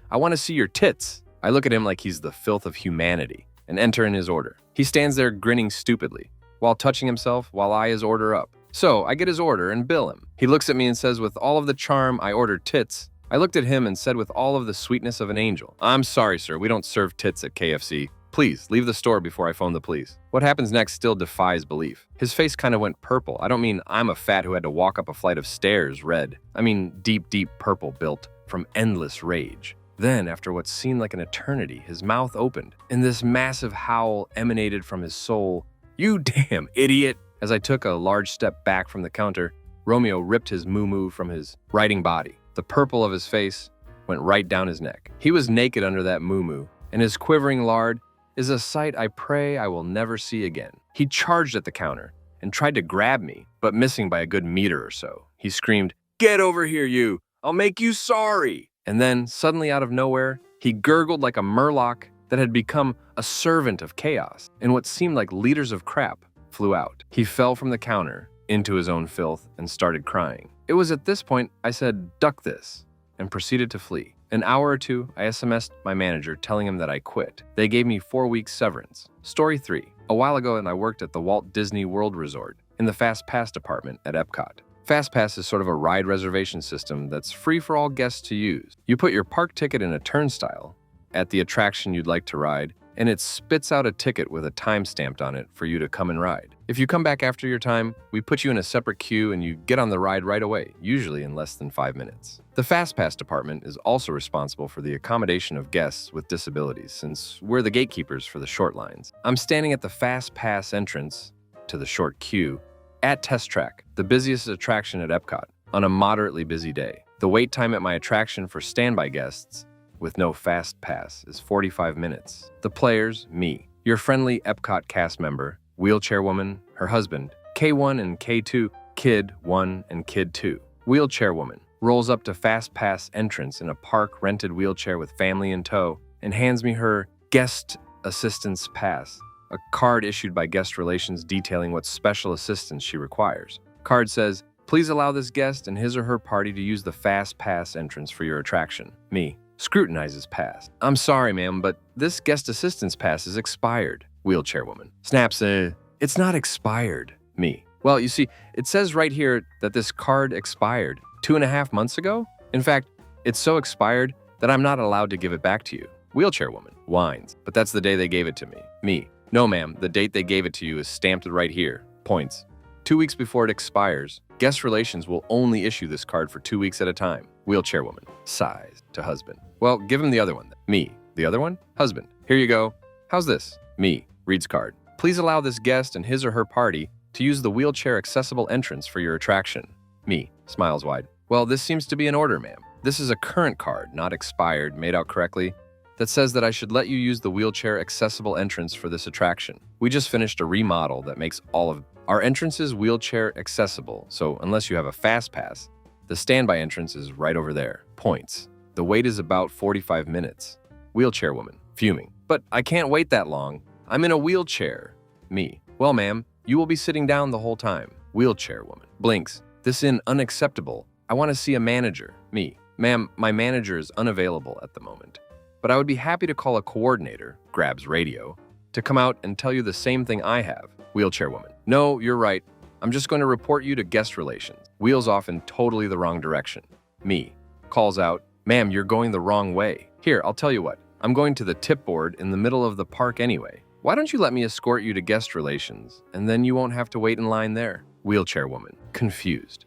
I want to see your tits." I look at him like he's the filth of humanity and enter in his order. He stands there grinning stupidly while touching himself while I his order up. So I get his order and bill him. He looks at me and says with all of the charm I ordered tits. I looked at him and said with all of the sweetness of an angel, "I'm sorry, sir, we don't serve tits at KFC. Please, leave the store before I phone the police." What happens next still defies belief. His face kind of went purple. I don't mean I'm a fat who had to walk up a flight of stairs red. I mean deep, deep purple built from endless rage. Then, after what seemed like an eternity, his mouth opened, and this massive howl emanated from his soul. "You damn idiot!" As I took a large step back from the counter, Romeo ripped his moo-moo from his writing body. The purple of his face went right down his neck. He was naked under that moo-moo, and his quivering lard is a sight I pray I will never see again. He charged at the counter and tried to grab me, but missing by a good meter or so. He screamed, "Get over here, you! I'll make you sorry!" And then, suddenly out of nowhere, he gurgled like a murloc that had become a servant of chaos, and what seemed like liters of crap flew out. He fell from the counter into his own filth and started crying. It was at this point I said, "Duck this," and proceeded to flee. An hour or two, I SMS'd my manager telling him that I quit. They gave me 4 weeks severance. Story 3. A while ago, I worked at the Walt Disney World Resort in the Fast Pass department at Epcot. Fast Pass is sort of a ride reservation system that's free for all guests to use. You put your park ticket in a turnstile at the attraction you'd like to ride, and it spits out a ticket with a time stamped on it for you to come and ride. If you come back after your time, we put you in a separate queue and you get on the ride right away, usually in less than 5 minutes. The Fast Pass department is also responsible for the accommodation of guests with disabilities, since we're the gatekeepers for the short lines. I'm standing at the Fast Pass entrance to the short queue at Test Track, the busiest attraction at Epcot, on a moderately busy day. The wait time at my attraction for standby guests with no Fast Pass is 45 minutes. The players, me, your friendly Epcot cast member, wheelchair woman, her husband, K1 and K2, Kid 1 and Kid 2. Wheelchair woman rolls up to Fast Pass entrance in a park rented wheelchair with family in tow and hands me her guest assistance pass, a card issued by Guest Relations detailing what special assistance she requires. Card says, "Please allow this guest and his or her party to use the Fast Pass entrance for your attraction." Me scrutinizes pass. "I'm sorry, ma'am, but this guest assistance pass is expired." Wheelchair woman snaps, "It's not expired." Me, "Well, you see, it says right here that this card expired 2.5 months ago. In fact, it's so expired that I'm not allowed to give it back to you." Wheelchair woman whines, "But that's the day they gave it to me." Me, "No, ma'am, the date they gave it to you is stamped right here." Points. 2 weeks before it expires, Guest Relations will only issue this card for 2 weeks at a time. Wheelchair woman sighs to husband, "Well, give him the other one then." Me, "The other one?" Husband, "Here you go. How's this?" Me, reads card. "Please allow this guest and his or her party to use the wheelchair accessible entrance for your attraction." Me, smiles wide, "Well, this seems to be an order, ma'am. This is a current card, not expired, made out correctly, that says that I should let you use the wheelchair accessible entrance for this attraction. We just finished a remodel that makes all of our entrances wheelchair accessible, so unless you have a Fast Pass, the standby entrance is right over there." Points. The wait is about 45 minutes. Wheelchair woman, fuming, "But I can't wait that long. I'm in a wheelchair." Me, "Well, ma'am, you will be sitting down the whole time." Wheelchair woman blinks, "This is unacceptable. I want to see a manager." Me, "Ma'am, my manager is unavailable at the moment, but I would be happy to call a coordinator," grabs radio, "to come out and tell you the same thing I have." Wheelchair woman, "No, you're right. I'm just going to report you to Guest Relations." Wheels off in totally the wrong direction. Me, calls out, "Ma'am, you're going the wrong way. Here, I'll tell you what. I'm going to the tip board in the middle of the park anyway. Why don't you let me escort you to Guest Relations, and then you won't have to wait in line there?" Wheelchair woman, confused.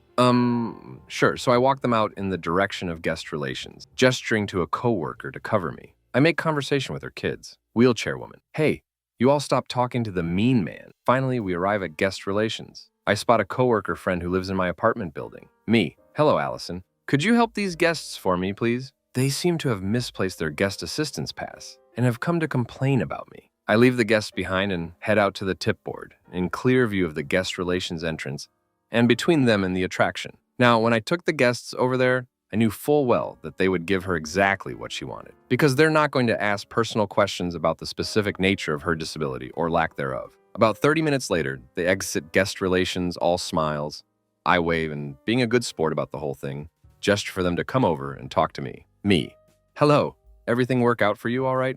Sure." So I walk them out in the direction of Guest Relations, gesturing to a coworker to cover me. I make conversation with her kids. Wheelchair woman, "Hey, you all stop talking to the mean man." Finally, we arrive at Guest Relations. I spot a coworker friend who lives in my apartment building. Me, "Hello, Allison. Could you help these guests for me, please? They seem to have misplaced their guest assistance pass and have come to complain about me." I leave the guests behind and head out to the tip board, in clear view of the guest relations entrance, and between them and the attraction. Now, when I took the guests over there, I knew full well that they would give her exactly what she wanted, because they're not going to ask personal questions about the specific nature of her disability or lack thereof. About 30 minutes later, they exit guest relations all smiles. I wave and, being a good sport about the whole thing, gesture for them to come over and talk to me. Me. Hello. Everything work out for you all right?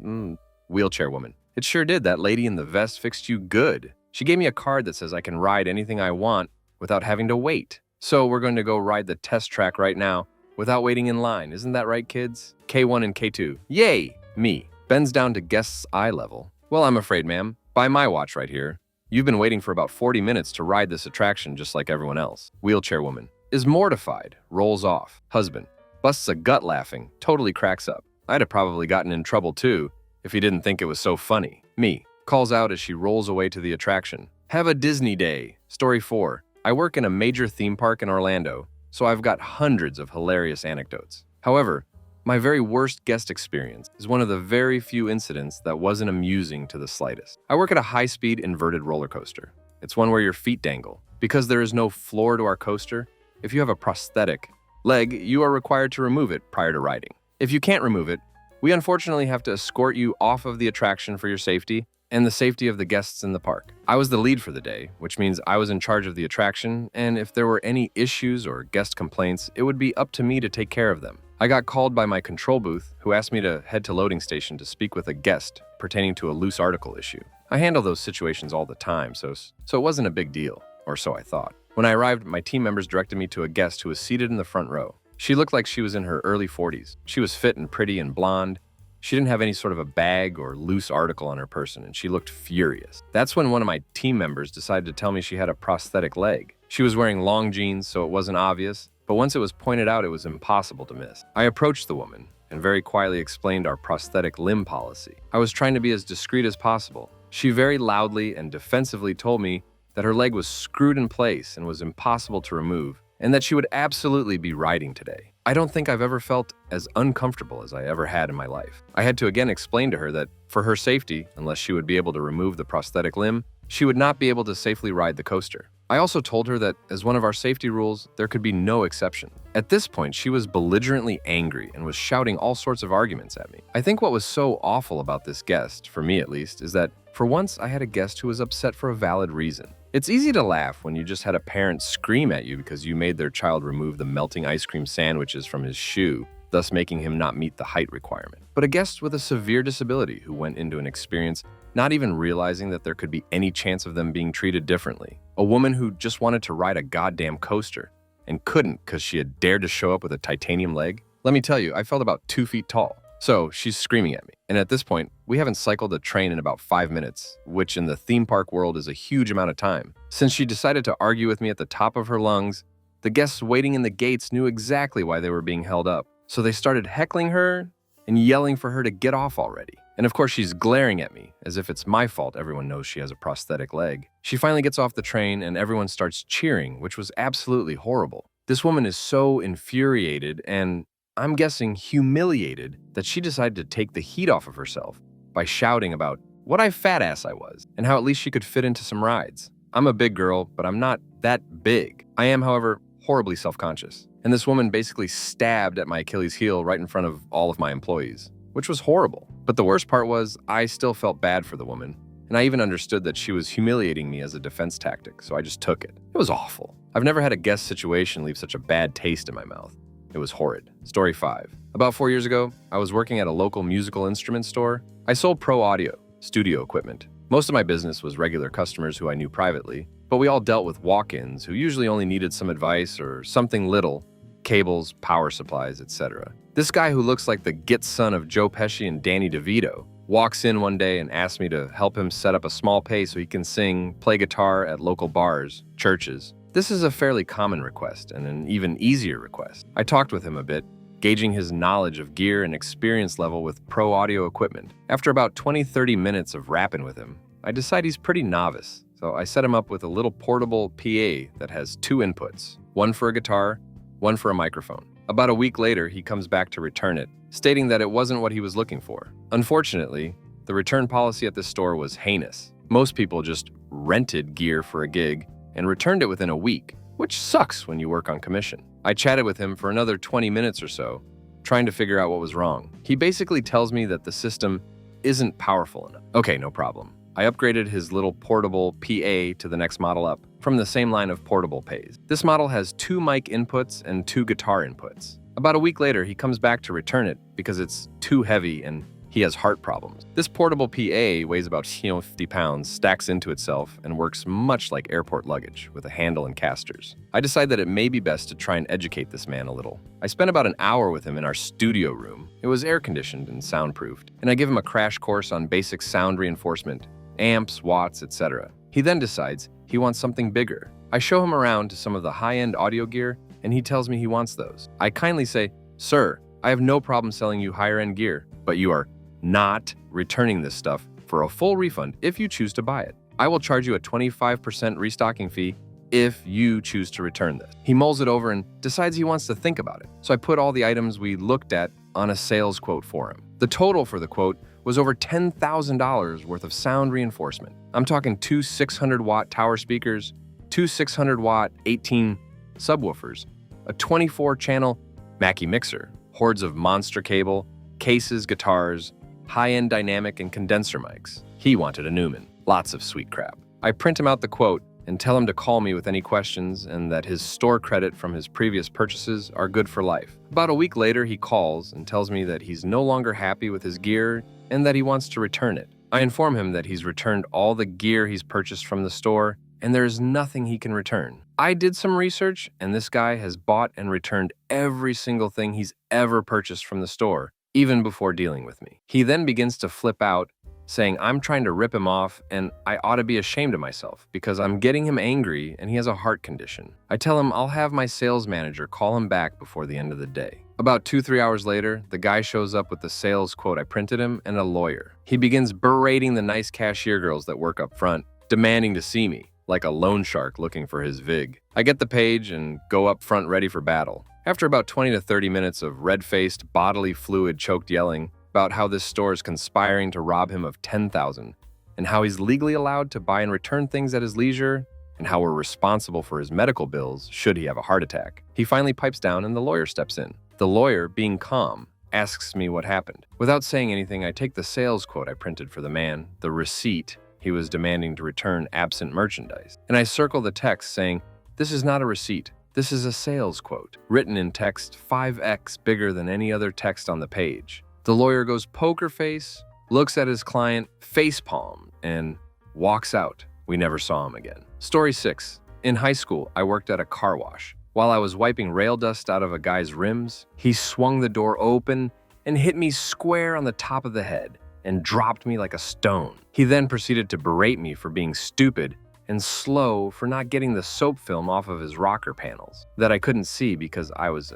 Wheelchair woman. It sure did. That lady in the vest fixed you good. She gave me a card that says I can ride anything I want without having to wait. So we're going to go ride the test track right now without waiting in line. Isn't that right, kids? K1 and K2. Yay! Me. Bends down to guest's eye level. Well, I'm afraid, ma'am. By my watch right here, you've been waiting for about 40 minutes to ride this attraction just like everyone else. Wheelchair woman. Is mortified. Rolls off. Husband. Busts a gut laughing. Totally cracks up. I'd have probably gotten in trouble too if he didn't think it was so funny. Me. Calls out as she rolls away to the attraction. Have a Disney day. Story 4. I work in a major theme park in Orlando, so I've got hundreds of hilarious anecdotes. However, my very worst guest experience is one of the very few incidents that wasn't amusing to the slightest. I work at a high-speed inverted roller coaster. It's one where your feet dangle. Because there is no floor to our coaster, if you have a prosthetic leg, you are required to remove it prior to riding. If you can't remove it, we unfortunately have to escort you off of the attraction for your safety and the safety of the guests in the park. I was the lead for the day, which means I was in charge of the attraction, and if there were any issues or guest complaints, it would be up to me to take care of them. I got called by my control booth, who asked me to head to loading station to speak with a guest pertaining to a loose article issue. I handle those situations all the time, so it wasn't a big deal, or so I thought. When I arrived, my team members directed me to a guest who was seated in the front row. She looked like she was in her early 40s. She was fit and pretty and blonde. She didn't have any sort of a bag or loose article on her person, and she looked furious. That's when one of my team members decided to tell me she had a prosthetic leg. She was wearing long jeans, so it wasn't obvious, but once it was pointed out, it was impossible to miss. I approached the woman and very quietly explained our prosthetic limb policy. I was trying to be as discreet as possible. She very loudly and defensively told me that her leg was screwed in place and was impossible to remove, and that she would absolutely be riding today. I don't think I've ever felt as uncomfortable as I ever had in my life. I had to again explain to her that for her safety, unless she would be able to remove the prosthetic limb, she would not be able to safely ride the coaster. I also told her that as one of our safety rules, there could be no exception. At this point, she was belligerently angry and was shouting all sorts of arguments at me. I think what was so awful about this guest, for me at least, is that for once I had a guest who was upset for a valid reason. It's easy to laugh when you just had a parent scream at you because you made their child remove the melting ice cream sandwiches from his shoe, thus making him not meet the height requirement. But a guest with a severe disability who went into an experience not even realizing that there could be any chance of them being treated differently. A woman who just wanted to ride a goddamn coaster and couldn't because she had dared to show up with a titanium leg. Let me tell you, I felt about 2 feet tall. So she's screaming at me. And at this point, we haven't cycled a train in about 5 minutes, which in the theme park world is a huge amount of time. Since she decided to argue with me at the top of her lungs, the guests waiting in the gates knew exactly why they were being held up. So they started heckling her and yelling for her to get off already. And of course, she's glaring at me as if it's my fault everyone knows she has a prosthetic leg. She finally gets off the train and everyone starts cheering, which was absolutely horrible. This woman is so infuriated and, I'm guessing, humiliated that she decided to take the heat off of herself by shouting about what a fat ass I was and how at least she could fit into some rides. I'm a big girl, but I'm not that big. I am, however, horribly self-conscious. And this woman basically stabbed at my Achilles heel right in front of all of my employees, which was horrible. But the worst part was I still felt bad for the woman, and I even understood that she was humiliating me as a defense tactic, so I just took it. It was awful. I've never had a guest situation leave such a bad taste in my mouth. It was horrid. Story 5. About 4 years ago, I was working at a local musical instrument store. I sold pro audio, studio equipment. Most of my business was regular customers who I knew privately, but we all dealt with walk-ins who usually only needed some advice or something little, cables, power supplies, etc. This guy who looks like the git son of Joe Pesci and Danny DeVito walks in one day and asks me to help him set up a small pay so he can sing, play guitar at local bars, churches. This is a fairly common request and an even easier request. I talked with him a bit, gauging his knowledge of gear and experience level with pro audio equipment. After about 20-30 minutes of rapping with him, I decide he's pretty novice, so I set him up with a little portable PA that has 2 inputs, one for a guitar, one for a microphone. About a week later, he comes back to return it, stating that it wasn't what he was looking for. Unfortunately, The return policy at this store was heinous. Most people just rented gear for a gig and returned it within a week, which sucks when you work on commission. I chatted with him for another 20 minutes or so, trying to figure out what was wrong. He basically tells me that the system isn't powerful enough. Okay, no problem. I upgraded his little portable PA to the next model up from the same line of portable PAs. This model has 2 mic inputs and 2 guitar inputs. About a week later, he comes back to return it because it's too heavy and he has heart problems. This portable PA weighs about 50 pounds, stacks into itself, and works much like airport luggage with a handle and casters. I decide that it may be best to try and educate this man a little. I spent about an hour with him in our studio room. It was air-conditioned and soundproofed, and I give him a crash course on basic sound reinforcement, amps, watts, etc. He then decides he wants something bigger. I show him around to some of the high-end audio gear, and he tells me he wants those. I kindly say, "Sir, I have no problem selling you higher-end gear, but you are not returning this stuff for a full refund if you choose to buy it. I will charge you a 25% restocking fee if you choose to return this." He mulls it over and decides he wants to think about it. So I put all the items we looked at on a sales quote for him. The total for the quote was over $10,000 worth of sound reinforcement. I'm talking 2 600-watt tower speakers, 2 600-watt 18 subwoofers, a 24-channel Mackie mixer, hordes of monster cable, cases, guitars, high-end dynamic and condenser mics. He wanted a Neumann. Lots of sweet crap. I print him out the quote and tell him to call me with any questions and that his store credit from his previous purchases are good for life. About a week later, he calls and tells me that he's no longer happy with his gear and that he wants to return it. I inform him that he's returned all the gear he's purchased from the store and there is nothing he can return. I did some research and this guy has bought and returned every single thing he's ever purchased from the store, even before dealing with me. He then begins to flip out, saying I'm trying to rip him off and I ought to be ashamed of myself because I'm getting him angry and he has a heart condition. I tell him I'll have my sales manager call him back before the end of the day. About 2-3 hours later, the guy shows up with the sales quote I printed him and a lawyer. He begins berating the nice cashier girls that work up front, demanding to see me, like a loan shark looking for his vig. I get the page and go up front ready for battle. After about 20 to 30 minutes of red-faced, bodily fluid-choked yelling about how this store is conspiring to rob him of $10,000 and how he's legally allowed to buy and return things at his leisure and how we're responsible for his medical bills should he have a heart attack, he finally pipes down and the lawyer steps in. The lawyer, being calm, asks me what happened. Without saying anything, I take the sales quote I printed for the man, the receipt he was demanding to return absent merchandise, and I circle the text saying, "This is not a receipt. This is a sales quote," written in text 5x bigger than any other text on the page. The lawyer goes poker face, looks at his client, facepalm, and walks out. We never saw him again. Story 6. In high school, I worked at a car wash. While I was wiping rail dust out of a guy's rims, he swung the door open and hit me square on the top of the head and dropped me like a stone. He then proceeded to berate me for being stupid and slow for not getting the soap film off of his rocker panels that I couldn't see because I was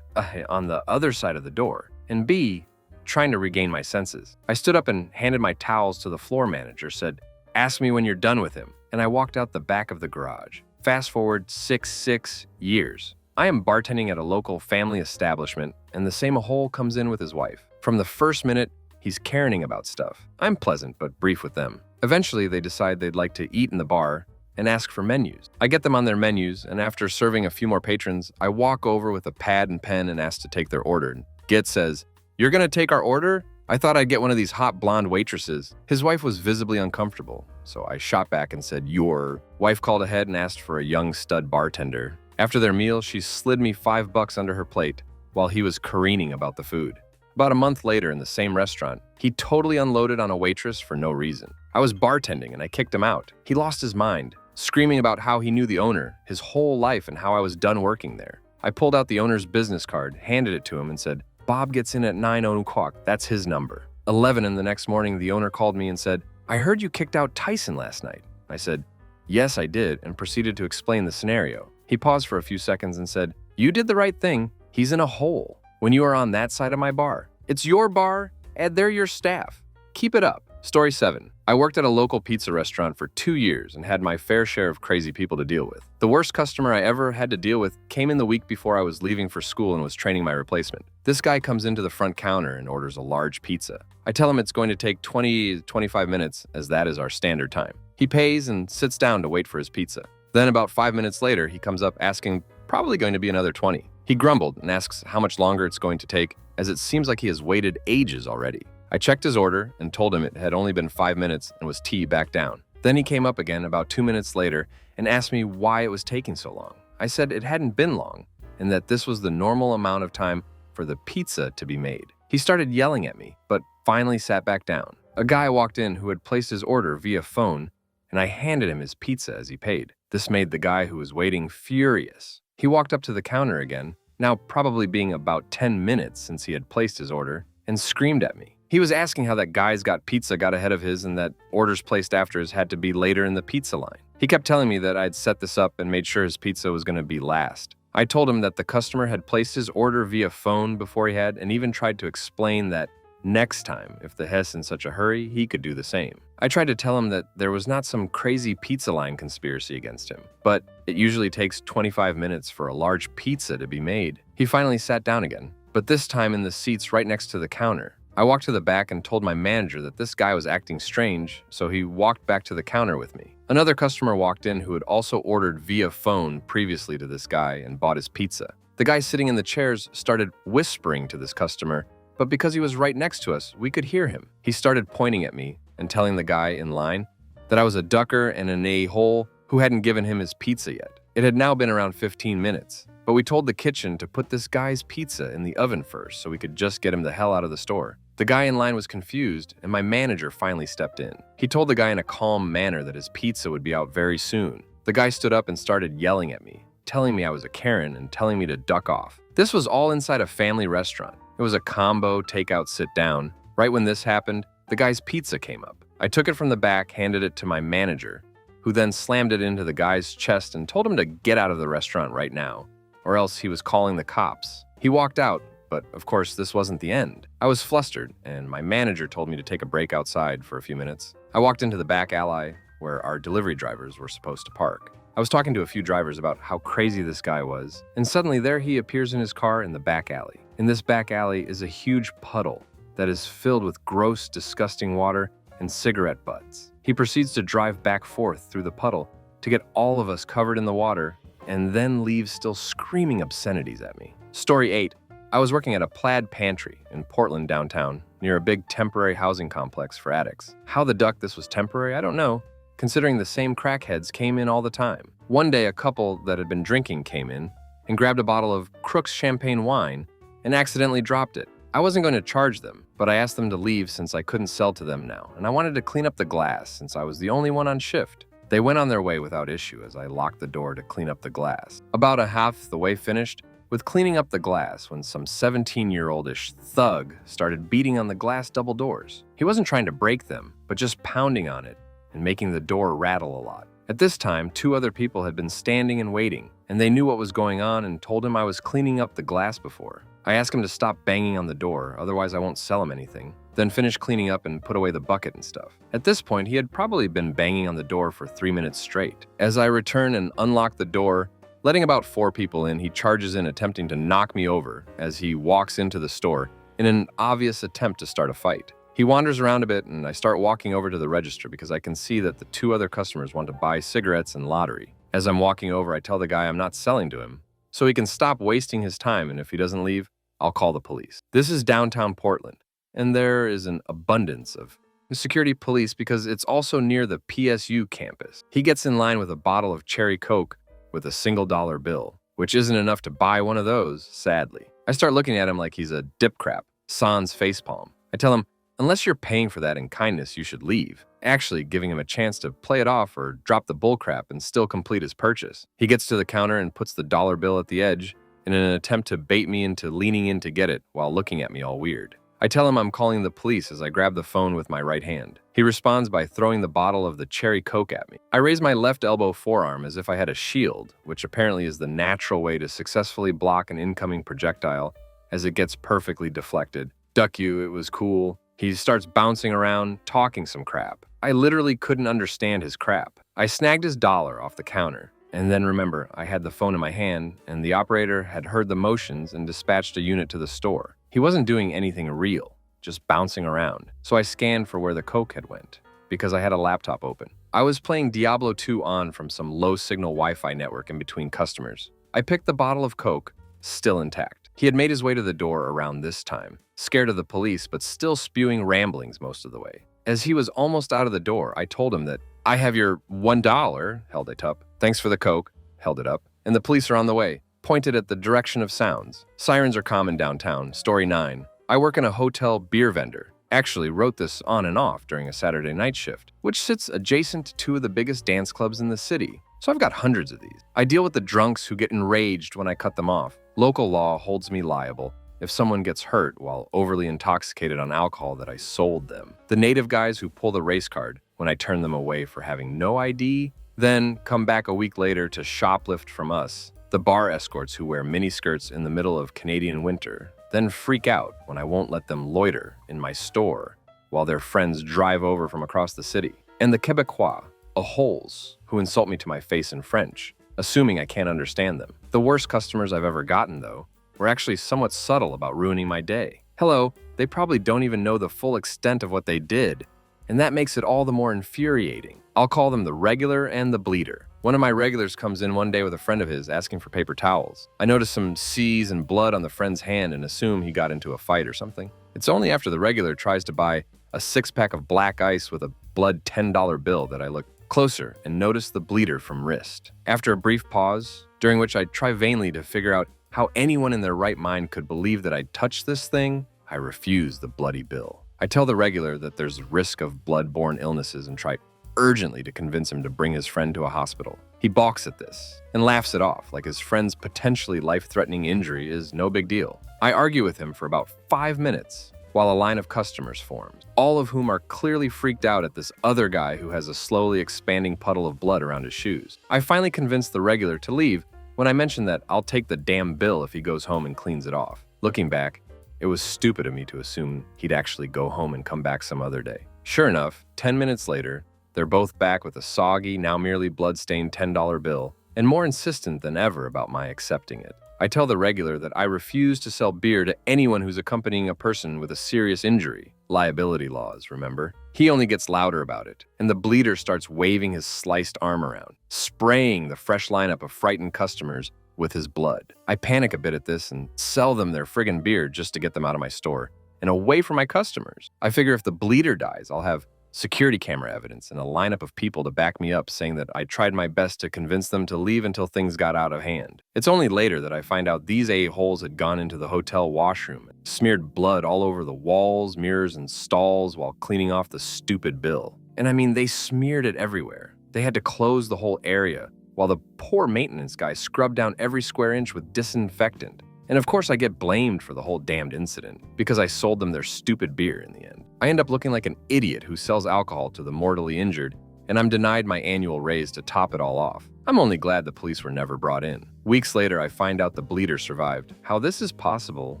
on the other side of the door, and B, trying to regain my senses. I stood up and handed my towels to the floor manager, said, "Ask me when you're done with him," and I walked out the back of the garage. Fast forward 6 years. I am bartending at a local family establishment, and the same hole comes in with his wife. From the first minute, he's caring about stuff. I'm pleasant but brief with them. Eventually, they decide they'd like to eat in the bar and ask for menus. I get them on their menus, and after serving a few more patrons, I walk over with a pad and pen and ask to take their order. Git says, "You're gonna take our order? I thought I'd get one of these hot blonde waitresses." His wife was visibly uncomfortable, so I shot back and said, "Your wife called ahead and asked for a young stud bartender." After their meal, she slid me $5 under her plate while he was careening about the food. About a month later in the same restaurant, he totally unloaded on a waitress for no reason. I was bartending and I kicked him out. He lost his mind, screaming about how he knew the owner his whole life and how I was done working there. I pulled out the owner's business card, handed it to him and said, "Bob gets in at 9 o'clock. That's his number." 11 in the next morning, the owner called me and said, "I heard you kicked out Tyson last night." I said, "Yes, I did," and proceeded to explain the scenario. He paused for a few seconds and said, "You did the right thing. He's in a hole. When you are on that side of my bar, it's your bar and they're your staff. Keep it up." Story 7. I worked at a local pizza restaurant for 2 years and had my fair share of crazy people to deal with. The worst customer I ever had to deal with came in the week before I was leaving for school and was training my replacement. This guy comes into the front counter and orders a large pizza. I tell him it's going to take 20 to 25 minutes, as that is our standard time. He pays and sits down to wait for his pizza. Then about 5 minutes later, he comes up asking probably going to be another 20. He grumbled and asks how much longer it's going to take, as it seems like he has waited ages already. I checked his order and told him it had only been 5 minutes and was tea back down. Then he came up again about 2 minutes later and asked me why it was taking so long. I said it hadn't been long and that this was the normal amount of time for the pizza to be made. He started yelling at me, but finally sat back down. A guy walked in who had placed his order via phone, and I handed him his pizza as he paid. This made the guy who was waiting furious. He walked up to the counter again, now probably being about 10 minutes since he had placed his order, and screamed at me. He was asking how that guy's got pizza got ahead of his and that orders placed after his had to be later in the pizza line. He kept telling me that I'd set this up and made sure his pizza was going to be last. I told him that the customer had placed his order via phone before he had, and even tried to explain that next time, if the Hess in such a hurry, he could do the same. I tried to tell him that there was not some crazy pizza line conspiracy against him, but it usually takes 25 minutes for a large pizza to be made. He finally sat down again, but this time in the seats right next to the counter. I walked to the back and told my manager that this guy was acting strange, so he walked back to the counter with me. Another customer walked in who had also ordered via phone previously to this guy and bought his pizza. The guy sitting in the chairs started whispering to this customer, but because he was right next to us, we could hear him. He started pointing at me and telling the guy in line that I was a ducker and an a-hole who hadn't given him his pizza yet. It had now been around 15 minutes, but we told the kitchen to put this guy's pizza in the oven first so we could just get him the hell out of the store. The guy in line was confused, and my manager finally stepped in. He told the guy in a calm manner that his pizza would be out very soon. The guy stood up and started yelling at me, telling me I was a Karen and telling me to duck off. This was all inside a family restaurant. It was a combo takeout sit-down. Right when this happened, the guy's pizza came up. I took it from the back, handed it to my manager, who then slammed it into the guy's chest and told him to get out of the restaurant right now, or else he was calling the cops. He walked out, but of course this wasn't the end. I was flustered, and my manager told me to take a break outside for a few minutes. I walked into the back alley where our delivery drivers were supposed to park. I was talking to a few drivers about how crazy this guy was, and suddenly there he appears in his car in the back alley. In this back alley is a huge puddle that is filled with gross, disgusting water and cigarette butts. He proceeds to drive back forth through the puddle to get all of us covered in the water and then leaves still screaming obscenities at me. Story 8. I was working at a plaid pantry in Portland downtown near a big temporary housing complex for addicts. How the duck this was temporary, I don't know, considering the same crackheads came in all the time. One day, a couple that had been drinking came in and grabbed a bottle of Crook's champagne wine and accidentally dropped it. I wasn't going to charge them, but I asked them to leave since I couldn't sell to them now, and I wanted to clean up the glass since I was the only one on shift. They went on their way without issue as I locked the door to clean up the glass. About a half the way finished with cleaning up the glass when some 17-year-old-ish thug started beating on the glass double doors. He wasn't trying to break them, but just pounding on it and making the door rattle a lot. At this time, 2 other people had been standing and waiting, and they knew what was going on and told him I was cleaning up the glass before. I asked him to stop banging on the door, otherwise I won't sell him anything, then finished cleaning up and put away the bucket and stuff. At this point, he had probably been banging on the door for 3 minutes straight. As I return and unlock the door, letting about 4 people in, he charges in attempting to knock me over as he walks into the store in an obvious attempt to start a fight. He wanders around a bit and I start walking over to the register because I can see that the 2 other customers want to buy cigarettes and lottery. As I'm walking over, I tell the guy I'm not selling to him, so he can stop wasting his time, and if he doesn't leave, I'll call the police. This is downtown Portland, and there is an abundance of security police because it's also near the PSU campus. He gets in line with a bottle of cherry Coke with a $1 bill, which isn't enough to buy one of those, sadly. I start looking at him like he's a dip crap, sans facepalm. I tell him, unless you're paying for that in kindness, you should leave, actually giving him a chance to play it off or drop the bullcrap and still complete his purchase. He gets to the counter and puts the dollar bill at the edge in an attempt to bait me into leaning in to get it while looking at me all weird. I tell him I'm calling the police as I grab the phone with my right hand. He responds by throwing the bottle of the cherry Coke at me. I raise my left elbow forearm as if I had a shield, which apparently is the natural way to successfully block an incoming projectile as it gets perfectly deflected. Duck you, it was cool. He starts bouncing around, talking some crap. I literally couldn't understand his crap. I snagged his dollar off the counter. And then remember, I had the phone in my hand, and the operator had heard the motions and dispatched a unit to the store. He wasn't doing anything real, just bouncing around. So I scanned for where the coke had went, because I had a laptop open. I was playing Diablo 2 on from some low-signal Wi-Fi network in between customers. I picked the bottle of coke, still intact. He had made his way to the door around this time, scared of the police but still spewing ramblings most of the way. As he was almost out of the door, I told him that I have your $1, held it up. Thanks for the coke, held it up. And the police are on the way, pointed at the direction of sounds. Sirens are common downtown. Story 9. I work in a hotel beer vendor. Actually wrote this on and off during a Saturday night shift, which sits adjacent to two of the biggest dance clubs in the city. So I've got hundreds of these. I deal with the drunks who get enraged when I cut them off. Local law holds me liable if someone gets hurt while overly intoxicated on alcohol that I sold them. The native guys who pull the race card when I turn them away for having no ID, then come back a week later to shoplift from us. The bar escorts who wear miniskirts in the middle of Canadian winter, then freak out when I won't let them loiter in my store while their friends drive over from across the city. And the Quebecois, holes, who insult me to my face in French, assuming I can't understand them. The worst customers I've ever gotten, though, were actually somewhat subtle about ruining my day. Hello, they probably don't even know the full extent of what they did, and that makes it all the more infuriating. I'll call them the regular and the bleeder. One of my regulars comes in one day with a friend of his asking for paper towels. I notice some C's and blood on the friend's hand and assume he got into a fight or something. It's only after the regular tries to buy a 6-pack of black ice with a blood $10 bill that I look closer and notice the bleeder from wrist. After a brief pause, during which I try vainly to figure out how anyone in their right mind could believe that I'd touched this thing, I refuse the bloody bill. I tell the regular that there's risk of blood-borne illnesses and try urgently to convince him to bring his friend to a hospital. He balks at this and laughs it off like his friend's potentially life-threatening injury is no big deal. I argue with him for about 5 minutes while a line of customers forms, all of whom are clearly freaked out at this other guy who has a slowly expanding puddle of blood around his shoes. I finally convince the regular to leave when I mention that I'll take the damn bill if he goes home and cleans it off. Looking back, it was stupid of me to assume he'd actually go home and come back some other day. Sure enough, 10 minutes later, they're both back with a soggy, now merely blood-stained $10 bill, and more insistent than ever about my accepting it. I tell the regular that I refuse to sell beer to anyone who's accompanying a person with a serious injury. Liability laws, remember? He only gets louder about it, and the bleeder starts waving his sliced arm around, spraying the fresh lineup of frightened customers with his blood. I panic a bit at this and sell them their friggin' beer just to get them out of my store and away from my customers. I figure if the bleeder dies, I'll have security camera evidence and a lineup of people to back me up saying that I tried my best to convince them to leave until things got out of hand. It's only later that I find out these a-holes had gone into the hotel washroom and smeared blood all over the walls, mirrors, and stalls while cleaning off the stupid bill. And I mean, they smeared it everywhere. They had to close the whole area while the poor maintenance guy scrubbed down every square inch with disinfectant. And of course I get blamed for the whole damned incident because I sold them their stupid beer in the end. I end up looking like an idiot who sells alcohol to the mortally injured, and I'm denied my annual raise to top it all off. I'm only glad the police were never brought in. Weeks later, I find out the bleeder survived. How this is possible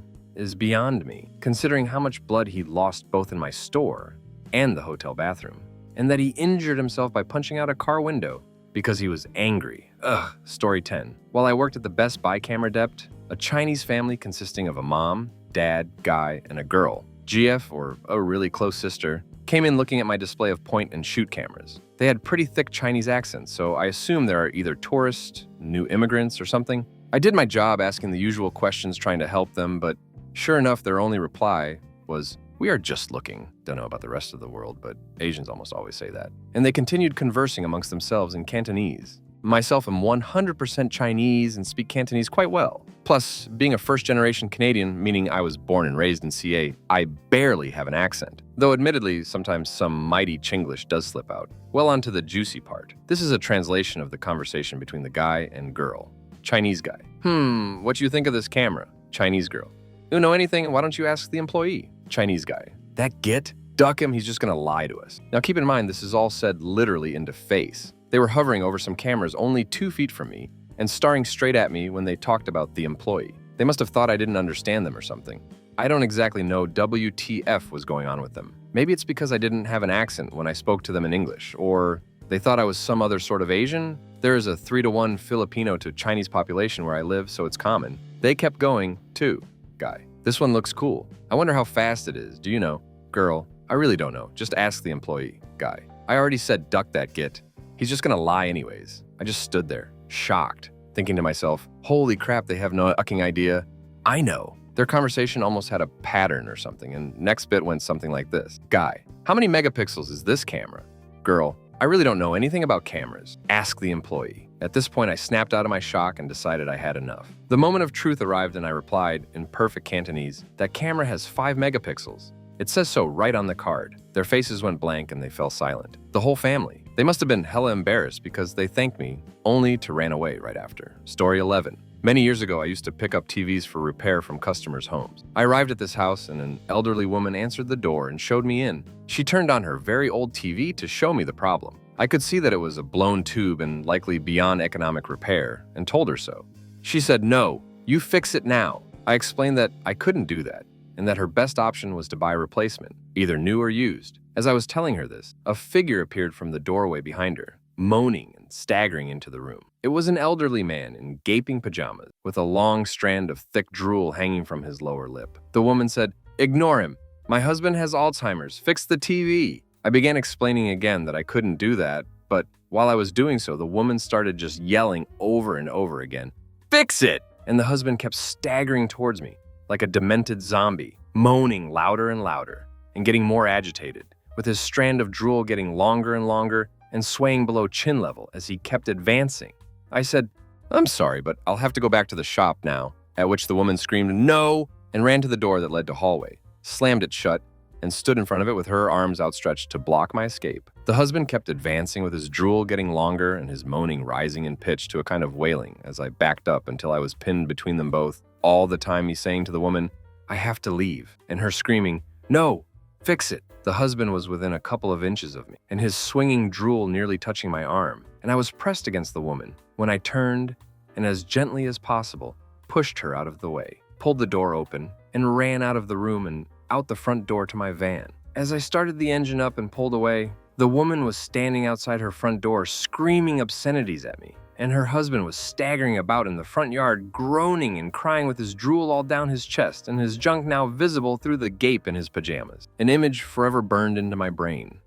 is beyond me, considering how much blood he lost both in my store and the hotel bathroom, and that he injured himself by punching out a car window because he was angry. Ugh. Story 10. While I worked at the Best Buy camera depot, a Chinese family consisting of a mom, dad, guy, and a girl, GF, or a really close sister, came in looking at my display of point-and-shoot cameras. They had pretty thick Chinese accents, so I assume there are either tourists, new immigrants, or something. I did my job asking the usual questions trying to help them, but sure enough, their only reply was, "We are just looking." Don't know about the rest of the world, but Asians almost always say that. And they continued conversing amongst themselves in Cantonese. Myself am 100% Chinese and speak Cantonese quite well. Plus, being a first-generation Canadian, meaning I was born and raised in CA, I barely have an accent. Though admittedly, sometimes some mighty Chinglish does slip out. Well, on to the juicy part. This is a translation of the conversation between the guy and girl. Chinese guy. What you think of this camera? Chinese girl. You know anything? Why don't you ask the employee? Chinese guy. That git? Duck him, he's just gonna lie to us. Now keep in mind, this is all said literally into face. They were hovering over some cameras only 2 feet from me and staring straight at me when they talked about the employee. They must have thought I didn't understand them or something. I don't exactly know WTF was going on with them. Maybe it's because I didn't have an accent when I spoke to them in English, or they thought I was some other sort of Asian. There is a 3-to-1 Filipino to Chinese population where I live, so it's common. They kept going, too, guy. This one looks cool. I wonder how fast it is. Do you know? Girl, I really don't know. Just ask the employee. Guy, I already said duck that git. He's just gonna lie anyways. I just stood there, shocked, thinking to myself, holy crap, they have no fucking idea. I know. Their conversation almost had a pattern or something, and next bit went something like this. Guy, how many megapixels is this camera? Girl, I really don't know anything about cameras. Ask the employee. At this point, I snapped out of my shock and decided I had enough. The moment of truth arrived and I replied, in perfect Cantonese, that camera has 5 megapixels. It says so right on the card. Their faces went blank and they fell silent. The whole family. They must have been hella embarrassed because they thanked me, only to ran away right after. Story 11. Many years ago, I used to pick up TVs for repair from customers' homes. I arrived at this house and an elderly woman answered the door and showed me in. She turned on her very old TV to show me the problem. I could see that it was a blown tube and likely beyond economic repair, and told her so. She said, "No, you fix it now." I explained that I couldn't do that, and that her best option was to buy a replacement, either new or used. As I was telling her this, a figure appeared from the doorway behind her, moaning and staggering into the room. It was an elderly man in gaping pajamas, with a long strand of thick drool hanging from his lower lip. The woman said, "Ignore him. My husband has Alzheimer's. Fix the TV." I began explaining again that I couldn't do that, but while I was doing so, the woman started just yelling over and over again, "Fix it!" And the husband kept staggering towards me, like a demented zombie, moaning louder and louder, and getting more agitated, with his strand of drool getting longer and longer and swaying below chin level as he kept advancing. I said, "I'm sorry, but I'll have to go back to the shop now," at which the woman screamed, "No!" and ran to the door that led to hallway, slammed it shut, and stood in front of it with her arms outstretched to block my escape. The husband kept advancing with his drool getting longer and his moaning rising in pitch to a kind of wailing as I backed up until I was pinned between them both, all the time he saying to the woman, "I have to leave," and her screaming, "No, fix it." The husband was within a couple of inches of me, and his swinging drool nearly touching my arm, and I was pressed against the woman when I turned and as gently as possible pushed her out of the way, pulled the door open, and ran out of the room and out the front door to my van. As I started the engine up and pulled away, the woman was standing outside her front door screaming obscenities at me, and her husband was staggering about in the front yard, groaning and crying with his drool all down his chest and his junk now visible through the gape in his pajamas. An image forever burned into my brain.